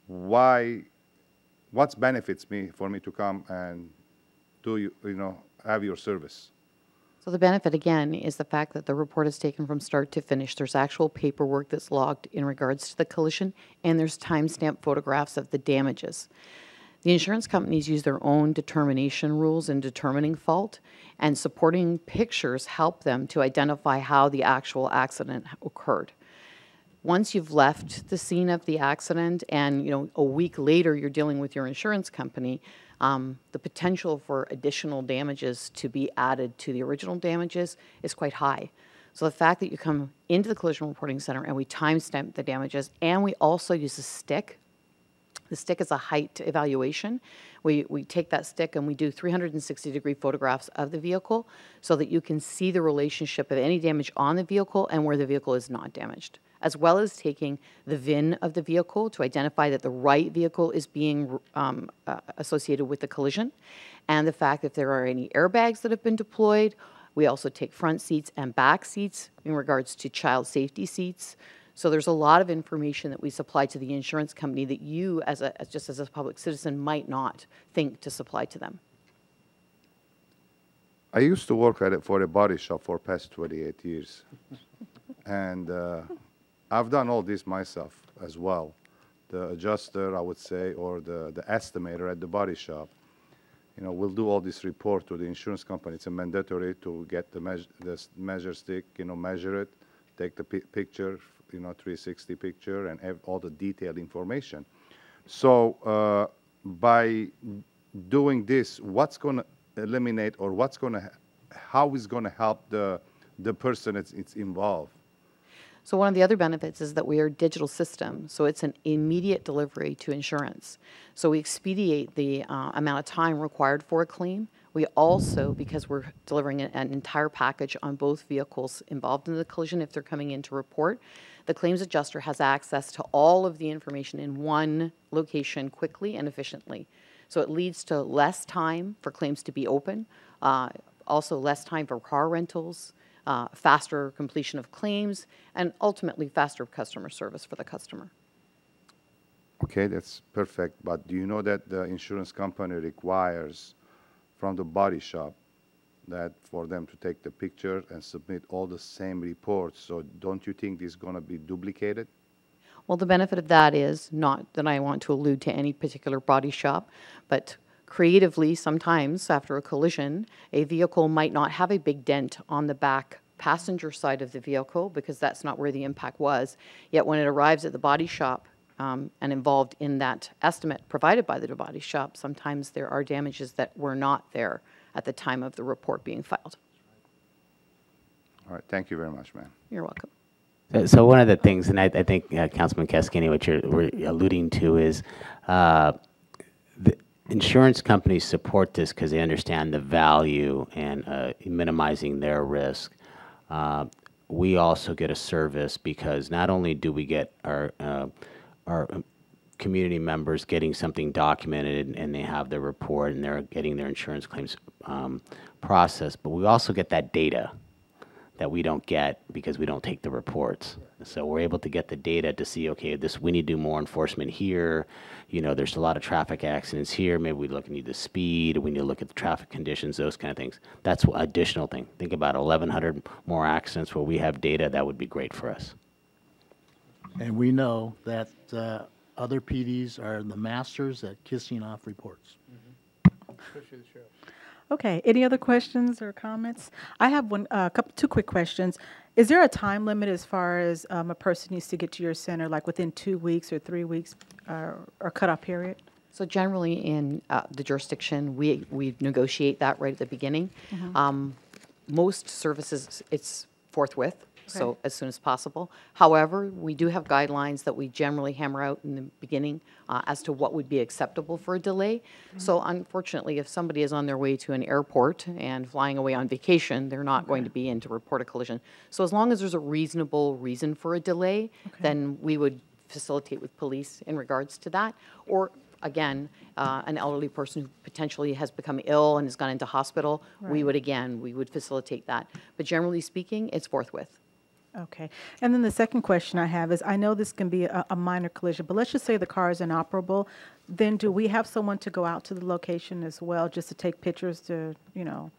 what's benefits me for me to come and do, you know, have your service? So the benefit, again, is the fact that the report is taken from start to finish. There's actual paperwork that's logged in regards to the collision, and there's timestamp photographs of the damages. The insurance companies use their own determination rules in determining fault, and supporting pictures help them to identify how the actual accident occurred. Once you've left the scene of the accident and, you know, a week later you're dealing with your insurance company, the potential for additional damages to be added to the original damages is quite high. So the fact that you come into the collision reporting center and we timestamp the damages, and we also use a stick. The stick is a height evaluation. We take that stick and we do 360-degree photographs of the vehicle so that you can see the relationship of any damage on the vehicle and where the vehicle is not damaged, as well as taking the VIN of the vehicle to identify that the right vehicle is being associated with the collision, and the fact that there are any airbags that have been deployed. We also take front seats and back seats in regards to child safety seats. So there's a lot of information that we supply to the insurance company that you, just as a public citizen, might not think to supply to them. I used to work for a body shop for past 28 years. And I've done all this myself as well. The adjuster, I would say, or the estimator at the body shop, you know, will do all this report to the insurance company. It's a mandatory to get the measure stick, you know, measure it, take the picture, you know, 360 picture, and have all the detailed information. So by doing this, what's going to eliminate, or how is going to help the person that's involved? So one of the other benefits is that we are a digital system, so it's an immediate delivery to insurance. So we expedite the amount of time required for a claim. We also, because we're delivering an entire package on both vehicles involved in the collision if they're coming in to report, the claims adjuster has access to all of the information in one location quickly and efficiently. So it leads to less time for claims to be open, also less time for car rentals, faster completion of claims, and ultimately faster customer service for the customer. Okay, that's perfect. But do you know that the insurance company requires from the body shop that for them to take the picture and submit all the same reports? So don't you think this is going to be duplicated? Well, the benefit of that is, not that I want to allude to any particular body shop, but creatively, sometimes after a collision, a vehicle might not have a big dent on the back passenger side of the vehicle because that's not where the impact was. Yet when it arrives at the body shop and involved in that estimate provided by the body shop, sometimes there are damages that were not there at the time of the report being filed. All right. Thank you very much, ma'am. You're welcome. So one of the things, and I think Councilman Cascini, what you're alluding to is the insurance companies support this because they understand the value and minimizing their risk. We also get a service because not only do we get our community members getting something documented and they have their report and they're getting their insurance claims processed, but we also get that data that we don't get because we don't take the reports. So we're able to get the data to see, okay, we need to do more enforcement here. You know, there's a lot of traffic accidents here. Maybe we need the speed. We need to look at the traffic conditions, those kind of things. That's an additional thing. Think about 1,100 more accidents where we have data. That would be great for us. And we know that other PDs are the masters at kissing off reports. Okay, any other questions or comments? I have two quick questions. Is there a time limit as far as a person needs to get to your center, like within 2 weeks or 3 weeks, or cutoff period? So generally in the jurisdiction, we negotiate that right at the beginning. Most services, it's forthwith, so as soon as possible. However, we do have guidelines that we generally hammer out in the beginning as to what would be acceptable for a delay. So unfortunately, if somebody is on their way to an airport and flying away on vacation, they're not going to be in to report a collision. So as long as there's a reasonable reason for a delay, then we would facilitate with police in regards to that. Or again, an elderly person who potentially has become ill and has gone into hospital, we would facilitate that. But generally speaking, it's forthwith. Okay. And then the second question I have is, I know this can be a minor collision, but let's just say the car is inoperable. Then do we have someone to go out to the location as well, just to take pictures to, you know?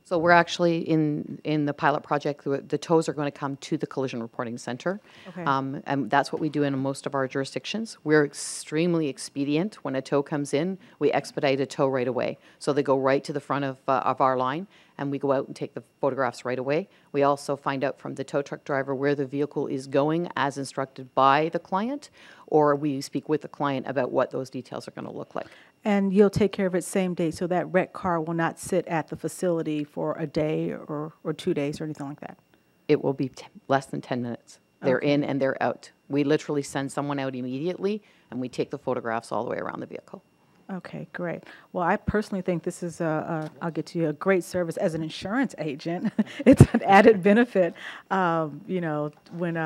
So we're actually in the pilot project, the tows are going to come to the collision reporting center. Okay. And that's what we do in most of our jurisdictions. We're extremely expedient. When a tow comes in, we expedite a tow right away. So they go right to the front of our line, and we go out and take the photographs right away. We also find out from the tow truck driver where the vehicle is going as instructed by the client, or we speak with the client about what those details are going to look like. And you'll take care of it same day, so that wrecked car will not sit at the facility for a day or 2 days or anything like that? It will be less than 10 minutes. They're in and they're out. We literally send someone out immediately, and we take the photographs all the way around the vehicle. Okay, great. Well, I personally think this is I'll get to you, a great service as an insurance agent. It's an added benefit, you know, when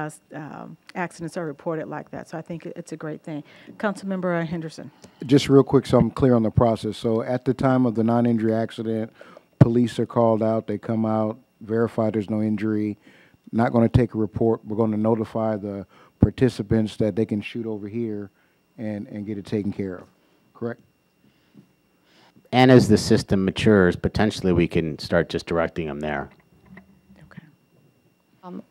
accidents are reported like that. So I think it's a great thing. Councilmember Henderson. Just real quick, so I'm clear on the process. So at the time of the non-injury accident, police are called out, they come out, verify there's no injury, not going to take a report. We're going to notify the participants that they can shoot over here and get it taken care of, correct? And as the system matures, potentially we can start just directing them there.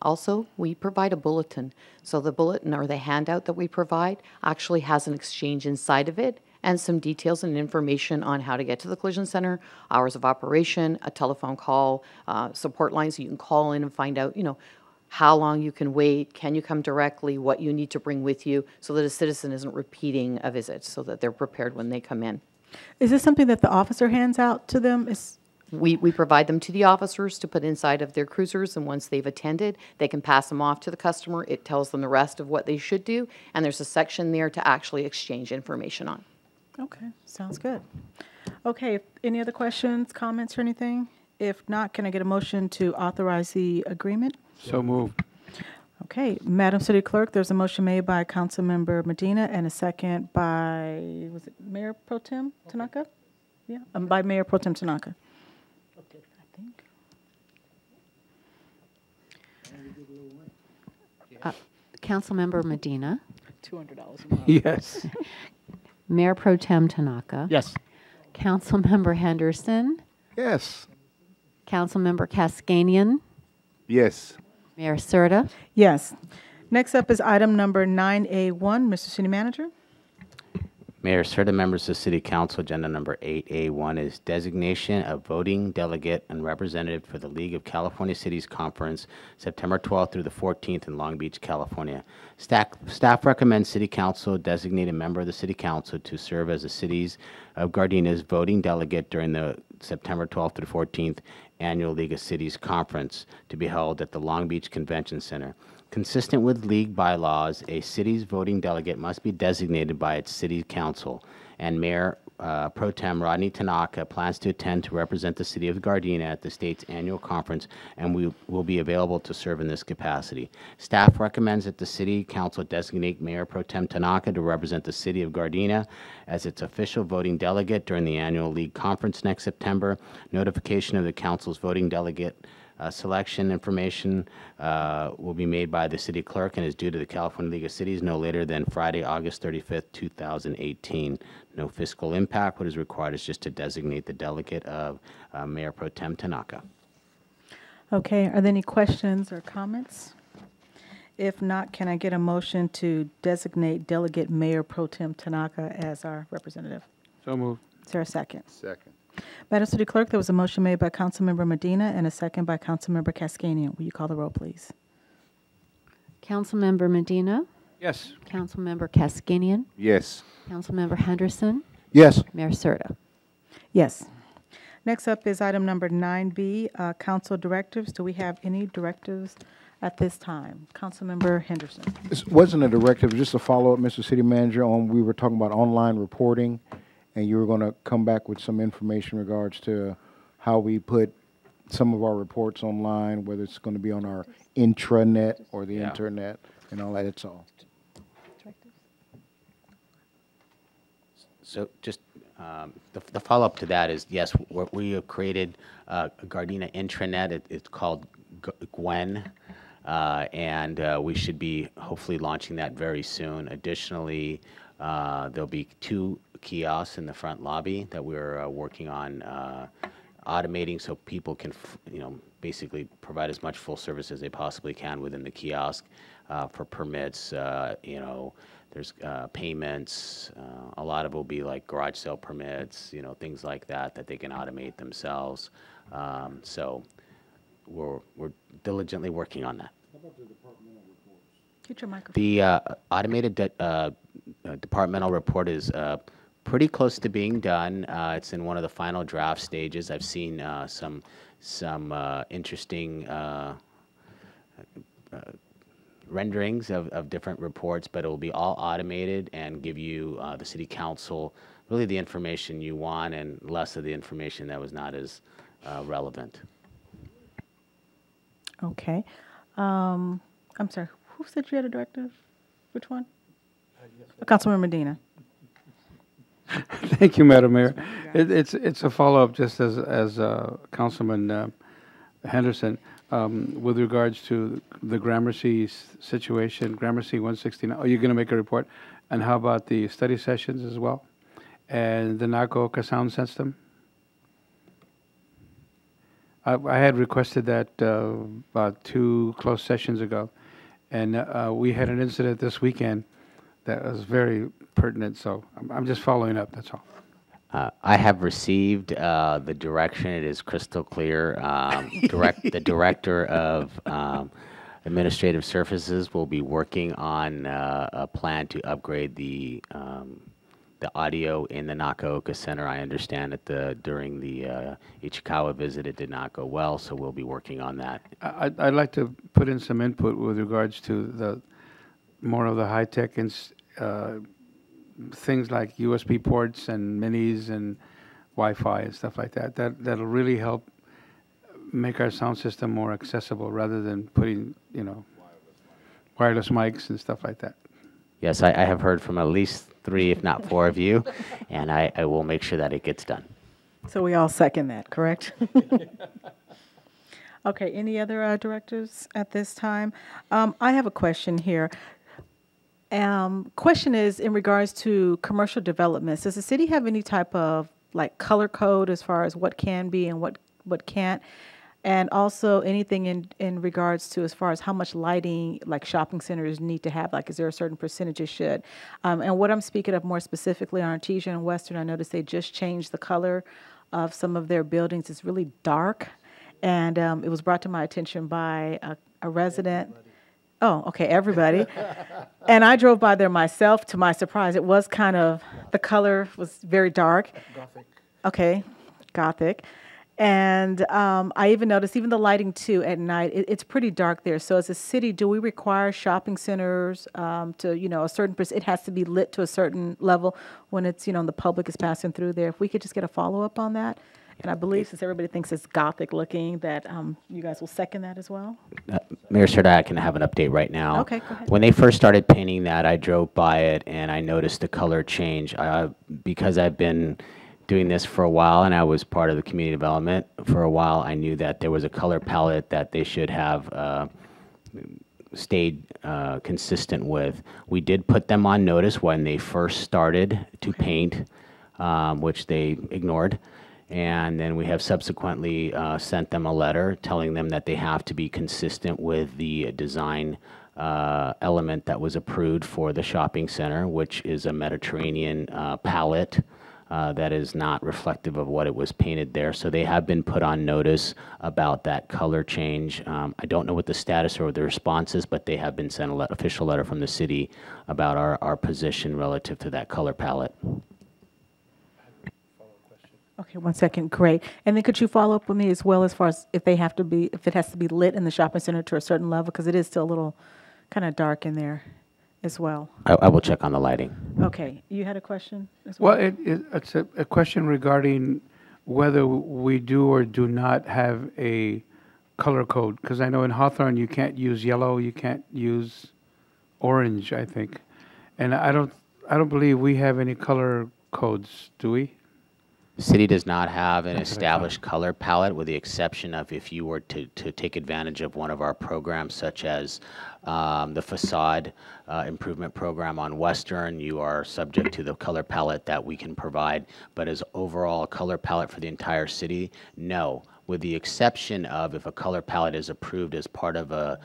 Also, we provide a bulletin. So the bulletin or the handout that we provide actually has an exchange inside of it and some details and information on how to get to the collision center, hours of operation, a telephone call, support lines so you can call in and find out, you know, how long you can wait, can you come directly, what you need to bring with you, so that a citizen isn't repeating a visit, so that they're prepared when they come in. Is this something that the officer hands out to them? We provide them to the officers to put inside of their cruisers, and once they've attended, they can pass them off to the customer. It tells them the rest of what they should do, and there's a section there to actually exchange information on. Okay, sounds good. Okay, any other questions, comments, or anything? If not, can I get a motion to authorize the agreement? So moved. Okay, Madam City Clerk, there's a motion made by Councilmember Medina and a second by, was it Mayor Pro Tem Tanaka? Yeah, by Mayor Pro Tem Tanaka. Okay. I think. Councilmember Medina. $200. Yes. Mayor Pro Tem Tanaka. Yes. Councilmember Henderson. Yes. Councilmember Kaskanian. Yes. Mayor Serta. Yes. Next up is item number 9A1. Mr. City Manager. Mayor, certain members of City Council, agenda number 8A1 is designation of voting delegate and representative for the League of California Cities Conference, September 12th through the 14th in Long Beach, California. Staff recommends City Council designate a member of the City Council to serve as the Cities of Gardena's voting delegate during the September 12th through 14th Annual League of Cities Conference to be held at the Long Beach Convention Center. Consistent with league bylaws, a city's voting delegate must be designated by its city council, and Mayor Pro Tem Rodney Tanaka plans to attend to represent the city of Gardena at the state's annual conference, and we will be available to serve in this capacity. Staff recommends that the city council designate Mayor Pro Tem Tanaka to represent the city of Gardena as its official voting delegate during the annual league conference next September. Notification of the council's voting delegate Selection information will be made by the city clerk and is due to the California League of Cities no later than Friday, August 35th, 2018. No fiscal impact. What is required is just to designate the delegate of Mayor Pro Tem Tanaka. Okay, are there any questions or comments? If not, can I get a motion to designate Delegate Mayor Pro Tem Tanaka as our representative? So moved. Is there a second? Second. Madam City Clerk, there was a motion made by Councilmember Medina and a second by Councilmember Cascanian. Will you call the roll, please? Councilmember Medina, Yes. Councilmember Cascanian, Yes. Councilmember Henderson, Yes. Mayor Serta. Yes. Next up is item number 9B, council directives. Do we have any directives at this time? Councilmember Henderson. This wasn't a directive, just a follow-up, Mr. City Manager, on, we were talking about online reporting, and you were going to come back with some information in regards to how we put some of our reports online, whether it's going to be on our intranet or the internet and all that, it's all. So just the follow-up to that is, yes, we have created a Gardena intranet. It's called Gwen, and we should be hopefully launching that very soon. Additionally, there'll be 2 kiosks in the front lobby that we're working on automating so people can, basically provide as much full service as they possibly can within the kiosk for permits, there's payments. A lot of it will be like garage sale permits, things like that that they can automate themselves. So we're diligently working on that. Get your microphone. The automated departmental report is pretty close to being done. It's in one of the final draft stages. I've seen some interesting renderings of different reports, but it will be all automated and give you, the city council, really the information you want and less of the information that was not as relevant. Okay. I'm sorry, who said you had a directive? Which one? Councilmember Medina. Thank you, Madam Mayor. It's a follow-up, just as Councilman Henderson, with regards to the Gramercy situation, Gramercy 169. Are you going to make a report? And how about the study sessions as well? And the Naka sound system? I had requested that about 2 closed sessions ago, and we had an incident this weekend that was very pertinent, so I'm just following up, that's all. I have received the direction. It is crystal clear. The director of administrative services will be working on a plan to upgrade the audio in the Nakaoka Center. I understand that during the Ichikawa visit, it did not go well, so we'll be working on that. I'd like to put in some input with regards to the more of the high-tech things like USB ports and minis and Wi-Fi and stuff like that. That'll really help make our sound system more accessible rather than putting, wireless mics and stuff like that. Yes, I have heard from at least 3, if not 4 of you, and I will make sure that it gets done. So we all second that, correct? Okay, any other directives at this time? I have a question here. Question is in regards to commercial developments. Does the city have any type of color code as far as what can be and what can't? And also anything in regards to as far as how much lighting shopping centers need to have? Is there a certain percentage it should? And what I'm speaking of more specifically on Artesian and Western, I noticed they just changed the color of some of their buildings. It's really dark. And it was brought to my attention by a resident. Oh, okay, everybody. And I drove by there myself. To my surprise, it was the color was very dark. Gothic. Okay, Gothic. And I even noticed even the lighting too at night, it's pretty dark there. So as a city, do we require shopping centers to, a certain it has to be lit to a certain level when it's, the public is passing through there? If we could just get a follow-up on that. And I believe since everybody thinks it's Gothic looking, that you guys will second that as well? Mayor Serta, I can have an update right now. Okay, go ahead. When they first started painting that, I drove by it and I noticed the color change. Because I've been doing this for a while, and I was part of the community development for a while, I knew that there was a color palette that they should have stayed consistent with. We did put them on notice when they first started to paint, which they ignored. And then we have subsequently sent them a letter telling them that they have to be consistent with the design element that was approved for the shopping center, which is a Mediterranean palette that is not reflective of what it was painted there. So they have been put on notice about that color change. I don't know what the status or the response is, but they have been sent an official letter from the city about our position relative to that color palette. Okay, 1 second, great. And then could you follow up with me as well as far as if it has to be lit in the shopping center to a certain level, because it is still a little kind of dark in there as well. I will check on the lighting. Okay, you had a question as well? Well, it's a question regarding whether we do or do not have a color code, because I know in Hawthorne you can't use yellow, you can't use orange, I think. And I don't believe we have any color codes, do we? The city does not have an established color palette, with the exception of if you were to take advantage of one of our programs, such as the facade improvement program on Western. You are subject to the color palette that we can provide, but as overall color palette for the entire city, no. With the exception of if a color palette is approved as part of a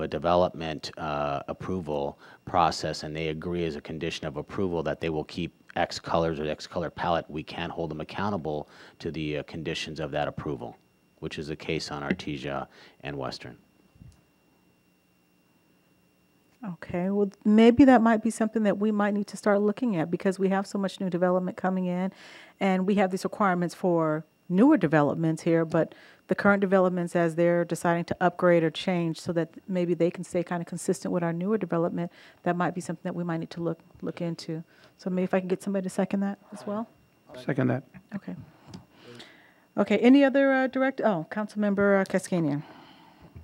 development approval process, and they agree as a condition of approval that they will keep X colors or X color palette, we can hold them accountable to the conditions of that approval, which is the case on Artesia and Western. Okay, well, maybe that might be something that we might need to start looking at, because we have so much new development coming in, and we have these requirements for newer developments here, but the current developments, as they're deciding to upgrade or change so that maybe they can stay kind of consistent with our newer development, that might be something that we might need to look into. So maybe if I can get somebody to second that as well? Second that. Okay. Okay, any other Councilmember Kaskanian.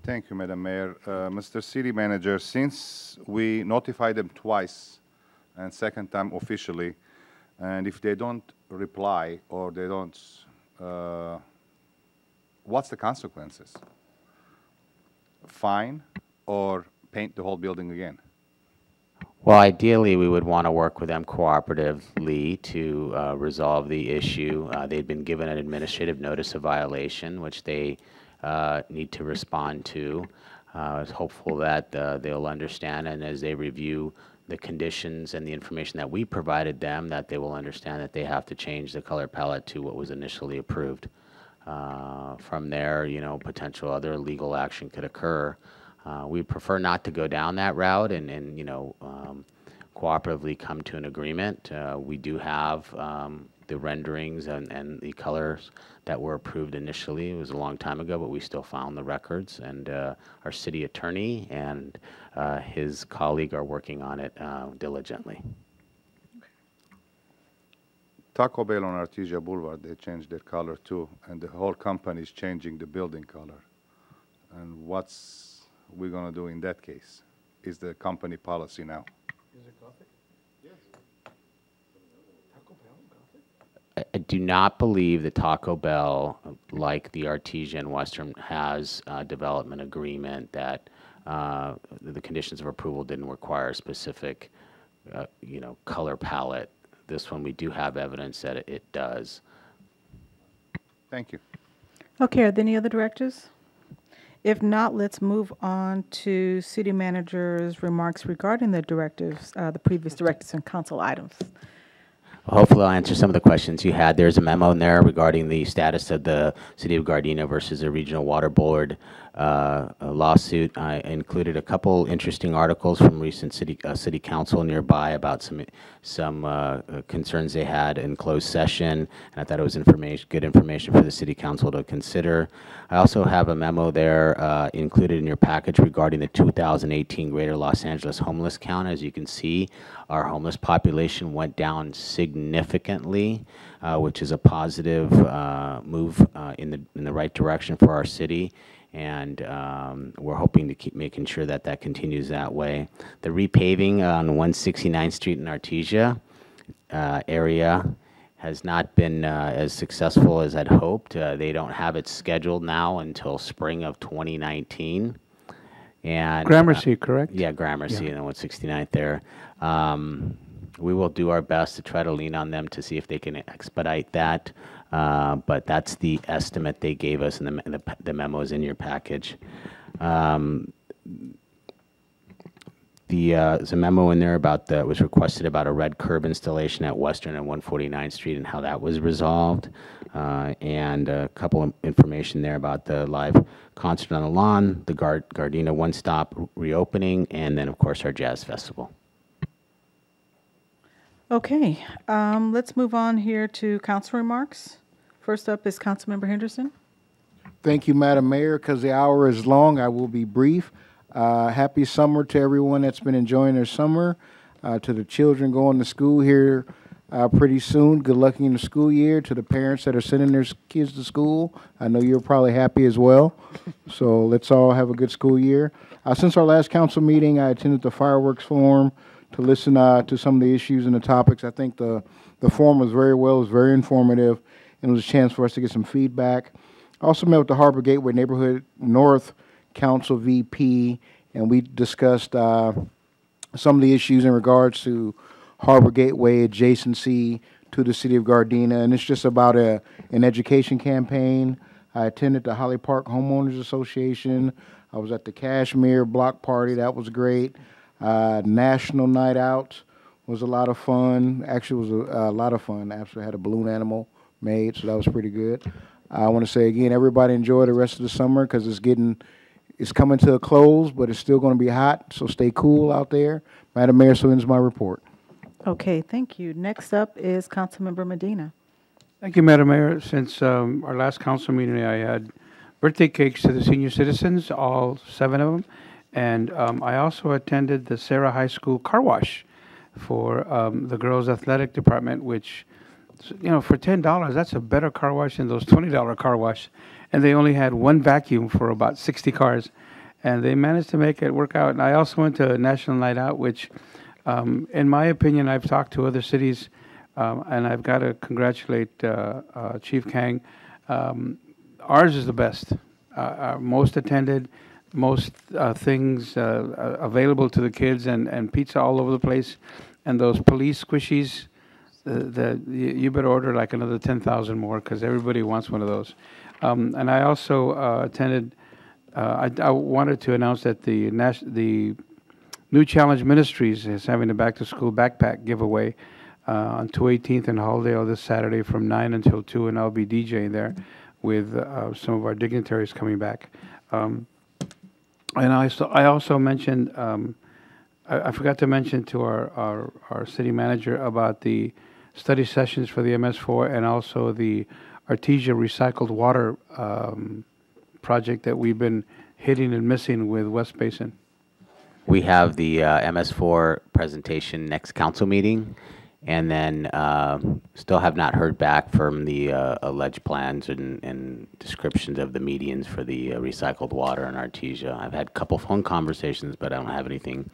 Thank you, Madam Mayor. Mr. City Manager, since we notified them twice, and second time officially, and if they don't reply or they don't, what's the consequences? Fine or paint the whole building again? Well, ideally, we would want to work with them cooperatively to resolve the issue. They've been given an administrative notice of violation, which they need to respond to. I was hopeful that they'll understand, and as they review the conditions and the information that we provided them, that they will understand that they have to change the color palette to what was initially approved. From there, potential other legal action could occur. We prefer not to go down that route and cooperatively come to an agreement. We do have the renderings and the colors that were approved initially. It was a long time ago, but we still found the records, and our city attorney and his colleague are working on it diligently. Taco Bell on Artesia Boulevard, they changed their color too, and the whole company is changing the building color. And what's we going to do in that case? Is the company policy now? Is it Gothic? Yes. Taco Bell, Gothic? I do not believe that Taco Bell, like the Artesia and Western, has a development agreement that the conditions of approval didn't require a specific, color palette. This one, we do have evidence that it does. Thank you. Okay, are there any other directors? If not, let's move on to city manager's remarks regarding the directives, the previous directives and council items. Hopefully I'll answer some of the questions you had. There's a memo in there regarding the status of the City of Gardena versus the Regional Water Board lawsuit. I included a couple interesting articles from recent city council nearby about some concerns they had in closed session, and I thought it was good information for the city council to consider. I also have a memo there included in your package regarding the 2018 Greater Los Angeles homeless count. As you can see, our homeless population went down significantly, which is a positive move in the right direction for our city. And we're hoping to keep making sure that that continues that way. The repaving on 169th Street in Artesia area has not been as successful as I'd hoped. They don't have it scheduled now until spring of 2019. And Gramercy, correct? Yeah, Gramercy Yeah. and the 169th there. We will do our best to try to lean on them to see if they can expedite that. But that's the estimate they gave us, and the memo is in your package. There's a memo in there about was requested about a red curb installation at Western and 149th Street and how that was resolved. And a couple of information there about the live concert on the lawn, the Gardena One Stop reopening, and then, of course, our jazz festival. Okay, let's move on here to council remarks. First up is Councilmember Henderson. Thank you, Madam Mayor. Because the hour is long, I will be brief. Happy summer to everyone that's been enjoying their summer. To the children going to school here pretty soon, good luck in the school year. To the parents that are sending their kids to school, I know you're probably happy as well. So let's all have a good school year. Since our last council meeting, I attended the fireworks forum to listen to some of the issues and the topics. I think the forum was very well, it was very informative, and it was a chance for us to get some feedback. I also met with the Harbor Gateway Neighborhood North Council VP, and we discussed some of the issues in regards to Harbor Gateway adjacency to the city of Gardena, and it's just about an education campaign. I attended the Holly Park Homeowners Association. I was at the Kashmir Block Party. That was great. National Night Out was a lot of fun. Actually, it was a lot of fun. I actually had a balloon animal made, so that was pretty good. I want to say again, everybody enjoy the rest of the summer because it's coming to a close, but it's still going to be hot, so stay cool out there. Madam Mayor, so ends my report. Okay, thank you. Next up is Councilmember Medina. Thank you, Madam Mayor. Since our last council meeting, I had birthday cakes to the senior citizens, all 7 of them. And I also attended the Sarah High School car wash for the girls' athletic department, which, you know, for $10, that's a better car wash than those $20 car wash. And they only had one vacuum for about 60 cars. And they managed to make it work out. And I also went to National Night Out, which, in my opinion, I've talked to other cities, and I've got to congratulate Chief Kang. Ours is the best. Most attended, most things available to the kids, and pizza all over the place. And those police squishies, you better order like another 10,000 more because everybody wants one of those. And I also attended, I wanted to announce that the New Challenge Ministries is having a back-to-school backpack giveaway on 218th and Halldale this Saturday from 9 until 2, and I'll be DJing there with some of our dignitaries coming back. And I also mentioned, I forgot to mention to our city manager about the study sessions for the MS4 and also the Artesia recycled water project that we've been hitting and missing with West Basin. We have the MS4 presentation next council meeting, and then still have not heard back from the alleged plans and descriptions of the medians for the recycled water in Artesia. I've had a couple phone conversations, but I don't have anything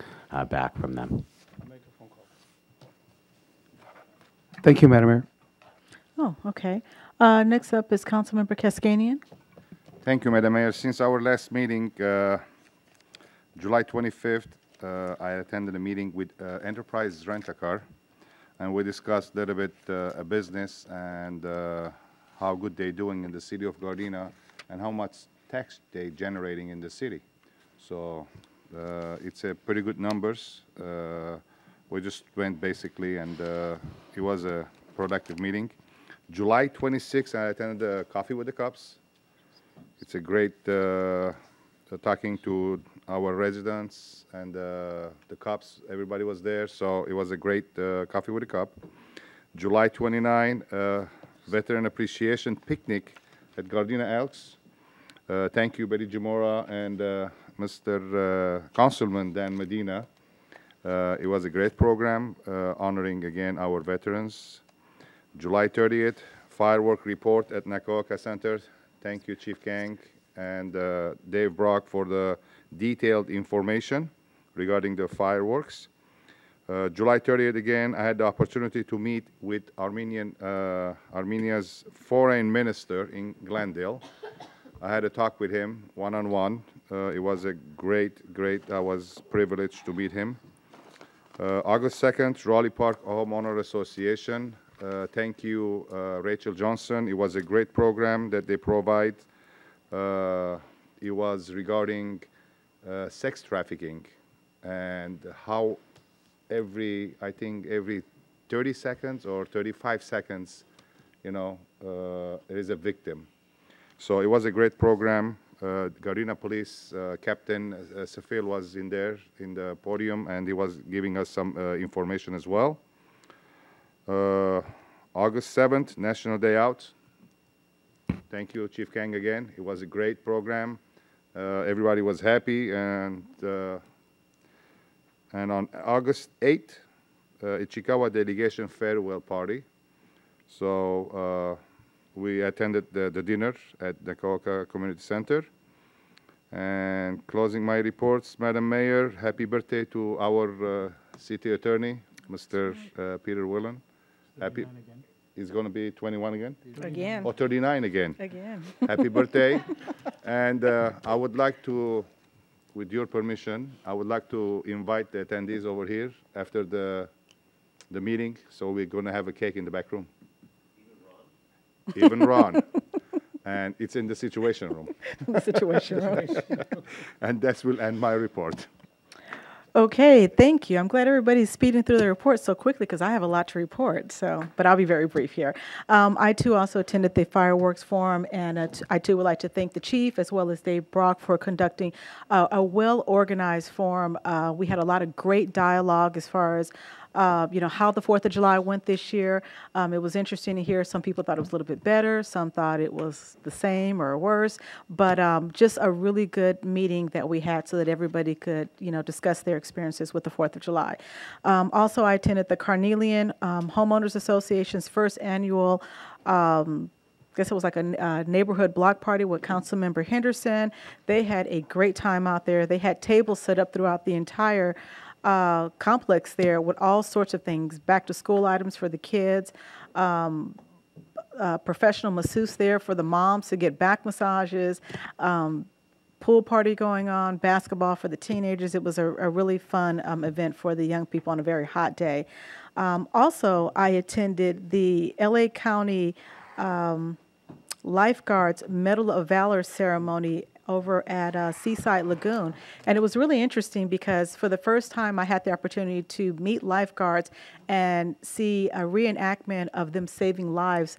back from them. Thank you, Madam Mayor. Oh, okay. Next up is Councilmember Cascanian. Thank you, Madam Mayor. Since our last meeting, July 25th, I attended a meeting with Enterprise Rent-A-Car, and we discussed a little bit a business and how good they're doing in the city of Gardena and how much tax they're generating in the city. So it's a pretty good numbers. We just went basically, and it was a productive meeting. July 26th, I attended Coffee with the Cops. It's a great talking to our residents and the cops. Everybody was there, so it was a great Coffee with a Cop. July 29, Veteran Appreciation Picnic at Gardena Elks. Thank you, Betty Jamora and Mr. Councilman Dan Medina. It was a great program, honoring again our veterans. July 30th, firework report at Nakaoka Center. Thank you, Chief Kang and Dave Brock for the detailed information regarding the fireworks. July 30th, again, I had the opportunity to meet with Armenia's foreign minister in Glendale. I had a talk with him one-on-one. It was a great, I was privileged to meet him. August 2nd, Raleigh Park Homeowner Association. Thank you, Rachel Johnson. It was a great program that they provide. It was regarding sex trafficking and how I think every 30 seconds or 35 seconds, there is a victim. So it was a great program. Gardena Police Captain Safil was in there in the podium, and he was giving us some information as well. August 7th, National Day Out. Thank you, Chief Kang, again. It was a great program. Everybody was happy, and on August 8th, Ichikawa Delegation Farewell Party. So we attended the dinner at the Kaoka Community Center. And closing my reports, Madam Mayor, happy birthday to our City Attorney, Mr. Peter Willen. Happy. He's going to be 21 again? Again. Or 39 again. Again. Happy birthday. And I would like to, with your permission, I would like to invite the attendees over here after the meeting. So we're going to have a cake in the back room. Even Ron. And it's in the Situation Room. The Situation Room. And that will end my report. Okay, thank you. I'm glad everybody's speeding through the report so quickly because I have a lot to report. But I'll be very brief here. I too also attended the fireworks forum, and I too would like to thank the chief as well as Dave Brock for conducting a well-organized forum. We had a lot of great dialogue as far as how the 4th of July went this year. It was interesting to hear. Some people thought it was a little bit better. Some thought it was the same or worse. But just a really good meeting that we had so that everybody could, discuss their experiences with the 4th of July. Also, I attended the Carnelian Homeowners Association's first annual I guess it was like a neighborhood block party with Councilmember Henderson. They had a great time out there. They had tables set up throughout the entire complex there with all sorts of things, back to school items for the kids, professional masseuse there for the moms to get back massages, pool party going on, basketball for the teenagers. It was a really fun event for the young people on a very hot day. Also, I attended the LA County Lifeguards Medal of Valor ceremony over at Seaside Lagoon. And it was really interesting because for the first time I had the opportunity to meet lifeguards and see a reenactment of them saving lives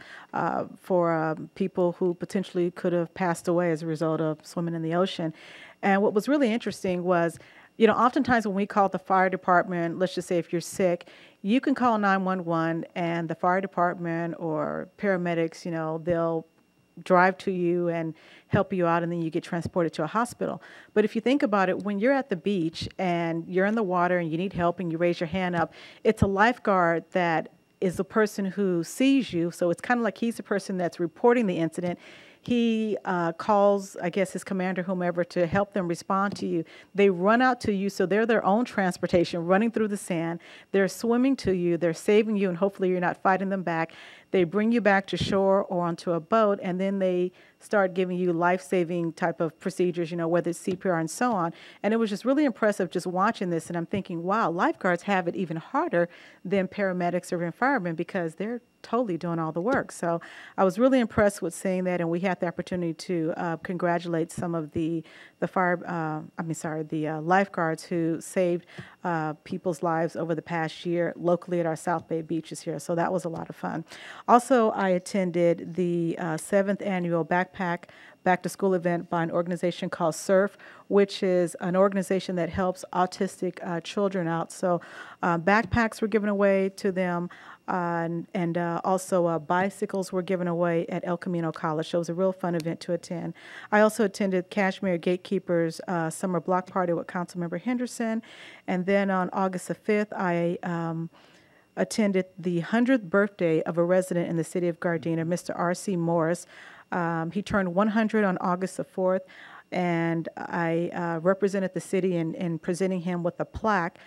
for people who potentially could have passed away as a result of swimming in the ocean. And what was really interesting was, oftentimes when we call the fire department, let's just say if you're sick, you can call 911 and the fire department or paramedics, they'll drive to you and help you out, and then you get transported to a hospital. But if you think about it, when you're at the beach and you're in the water and you need help and you raise your hand up, it's a lifeguard that is the person who sees you. So it's kind of like he's the person that's reporting the incident. He calls, I guess, his commander, whomever, to help them respond to you. They run out to you, so they're their own transportation, running through the sand. They're swimming to you. They're saving you, and hopefully you're not fighting them back. They bring you back to shore or onto a boat, and then they start giving you life-saving type of procedures, whether it's CPR and so on. And it was just really impressive just watching this, and I'm thinking, wow, lifeguards have it even harder than paramedics or firemen because they're totally doing all the work. So I was really impressed with seeing that, and we had the opportunity to congratulate some of the lifeguards who saved people's lives over the past year locally at our South Bay beaches here. So that was a lot of fun. Also, I attended the 7th annual Backpack Back to School event by an organization called SURF, which is an organization that helps autistic children out. So backpacks were given away to them. And also bicycles were given away at El Camino College. So it was a real fun event to attend. I also attended Kashmir Gatekeepers Summer Block Party with Councilmember Henderson. And then on August the 5th, I attended the 100th birthday of a resident in the city of Gardena, Mr. R.C. Morris. He turned 100 on August the 4th. and I represented the city in presenting him with a plaque,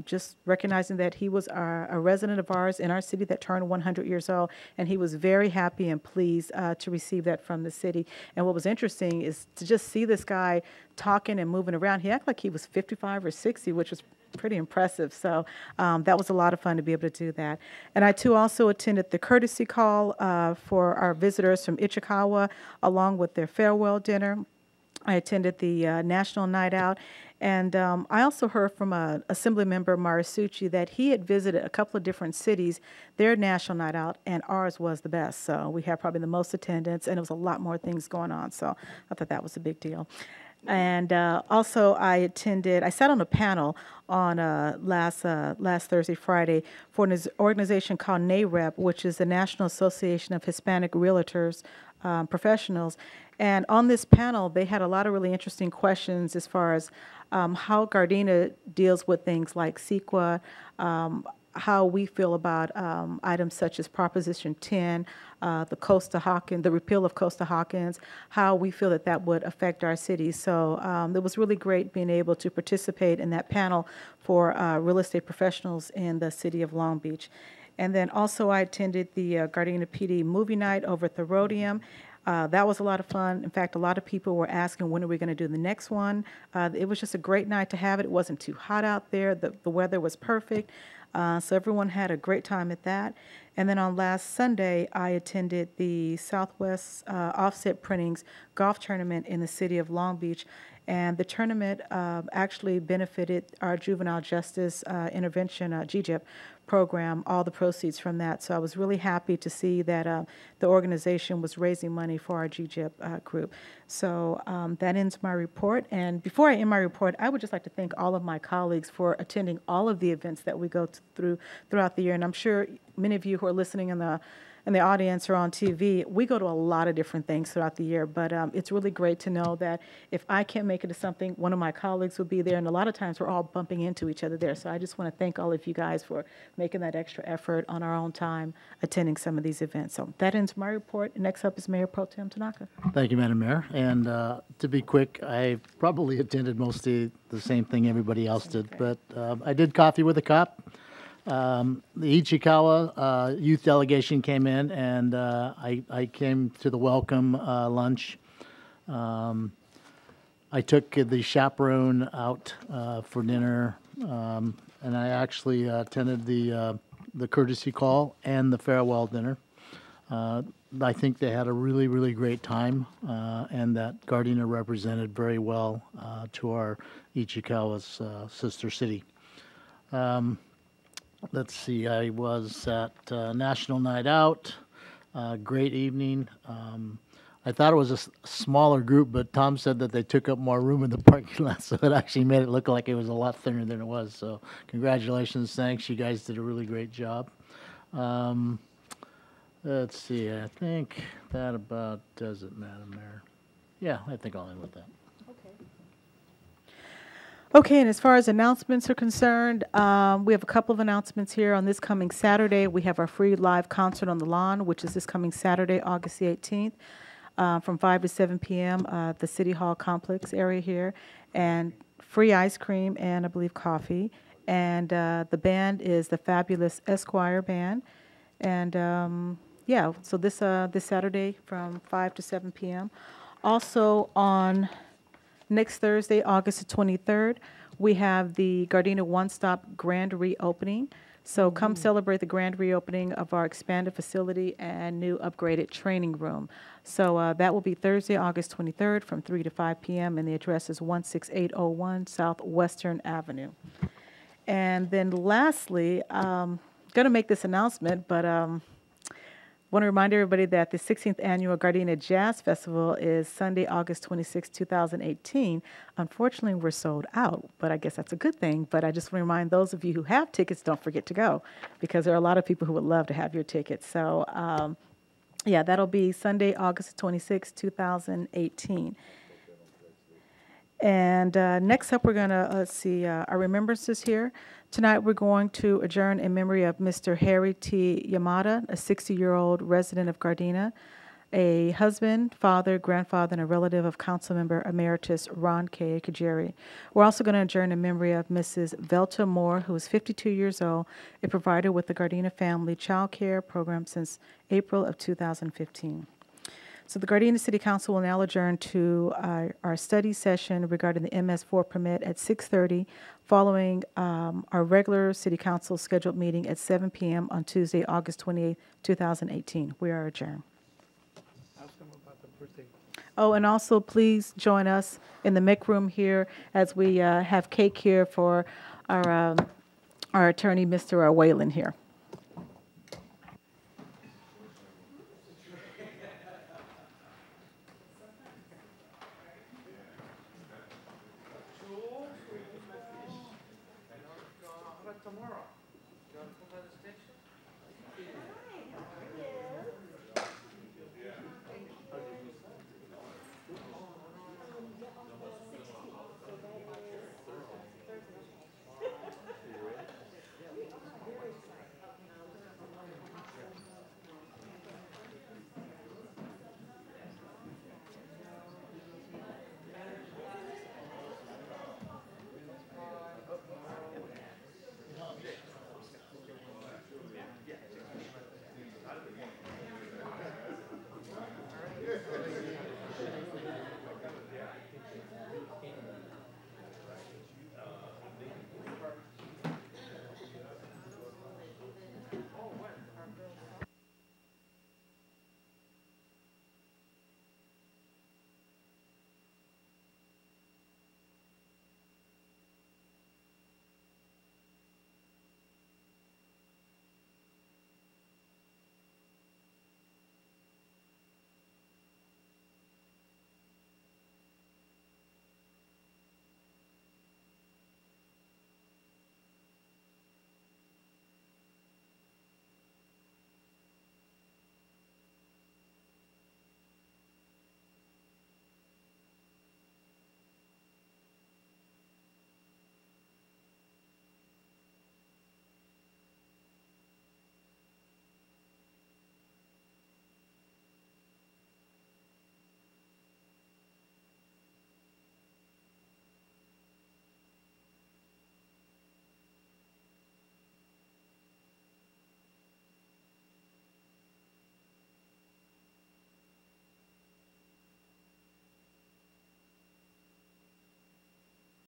just recognizing that he was a resident of ours in our city that turned 100 years old, and he was very happy and pleased to receive that from the city. And what was interesting is to just see this guy talking and moving around. He acted like he was 55 or 60, which was pretty impressive. So that was a lot of fun to be able to do that. And I, too, also attended the courtesy call for our visitors from Ichikawa, along with their farewell dinner. I attended the National Night Out. And I also heard from Assembly Member Marisucci that he had visited a couple of different cities, their National Night Out, and ours was the best. So we had probably the most attendance, and it was a lot more things going on. So I thought that was a big deal. And also I sat on a panel on last Thursday, Friday, for an organization called NAREP, which is the National Association of Hispanic Realtors Professionals. And on this panel, they had a lot of really interesting questions as far as how Gardena deals with things like CEQA, how we feel about items such as Proposition 10, the repeal of Costa-Hawkins, how we feel that that would affect our city. So it was really great being able to participate in that panel for real estate professionals in the city of Long Beach. And then also I attended the Gardena PD movie night over at the Rhodium. That was a lot of fun. In fact, a lot of people were asking, when are we going to do the next one? It was just a great night to have it. It wasn't too hot out there. The weather was perfect. So everyone had a great time at that. And then on last Sunday, I attended the Southwest Offset Printings golf tournament in the city of Long Beach. And the tournament actually benefited our Juvenile Justice Intervention, GJIP, program, all the proceeds from that. So I was really happy to see that the organization was raising money for our GJIP group. So that ends my report. And before I end my report, I would just like to thank all of my colleagues for attending all of the events that we go throughout the year. And I'm sure many of you who are listening in the audience or on TV, we go to a lot of different things throughout the year, but it's really great to know that if I can't make it to something, one of my colleagues will be there, and a lot of times we're all bumping into each other there. So I just want to thank all of you guys for making that extra effort on our own time attending some of these events. So that ends my report. Next up is Mayor Pro Tem Tanaka. Thank you, Madam Mayor. And to be quick, I probably attended mostly the same thing everybody else did, but I did Coffee with a Cop. The Ichikawa youth delegation came in, and I came to the welcome lunch. I took the chaperone out for dinner, and I actually attended the courtesy call and the farewell dinner. I think they had a really, really great time, and that Gardena represented very well to our Ichikawa's sister city. Let's see, I was at National Night Out, great evening. I thought it was a smaller group, but Tom said that they took up more room in the parking lot, so it actually made it look like it was a lot thinner than it was. So congratulations, thanks, you guys did a really great job. Let's see, I think that about does it, Madam Mayor. Yeah, I think I'll end with that. Okay, and as far as announcements are concerned, we have a couple of announcements here. On this coming Saturday, we have our free live concert on the lawn, which is this coming Saturday, August the 18th, from 5 to 7 p.m., the City Hall complex area here, and free ice cream and, I believe, coffee. And the band is the Fabulous Esquire Band. And, yeah, so this Saturday from 5 to 7 p.m. Also on next Thursday, August the 23rd, we have the Gardena One Stop grand reopening. So come celebrate the grand reopening of our expanded facility and new upgraded training room. So that will be Thursday, August 23rd from 3 to 5 p.m. and the address is 16801 South Western Avenue. And then lastly, going to make this announcement, but want to remind everybody that the 16th Annual Gardena Jazz Festival is Sunday, August 26, 2018. Unfortunately, we're sold out, but I guess that's a good thing. But I just want to remind those of you who have tickets, don't forget to go, because there are a lot of people who would love to have your tickets. So, yeah, that'll be Sunday, August 26, 2018. And next up, we're going to, let's see, our remembrances here. Tonight, we're going to adjourn in memory of Mr. Harry T. Yamada, a 60-year-old resident of Gardena. a husband, father, grandfather, and a relative of Councilmember Emeritus Ron K. Kajeri. We're also going to adjourn in memory of Mrs. Velta Moore, who is 52 years old, a provider with the Gardena Family Child Care Program since April of 2015. So the Gardena City Council will now adjourn to our study session regarding the MS4 permit at 6:30, following our regular City Council scheduled meeting at 7 p.m. on Tuesday, August 28, 2018. We are adjourned. Oh, and also please join us in the MEC room here as we have cake here for our attorney, Mr. Whalen here. Tomorrow.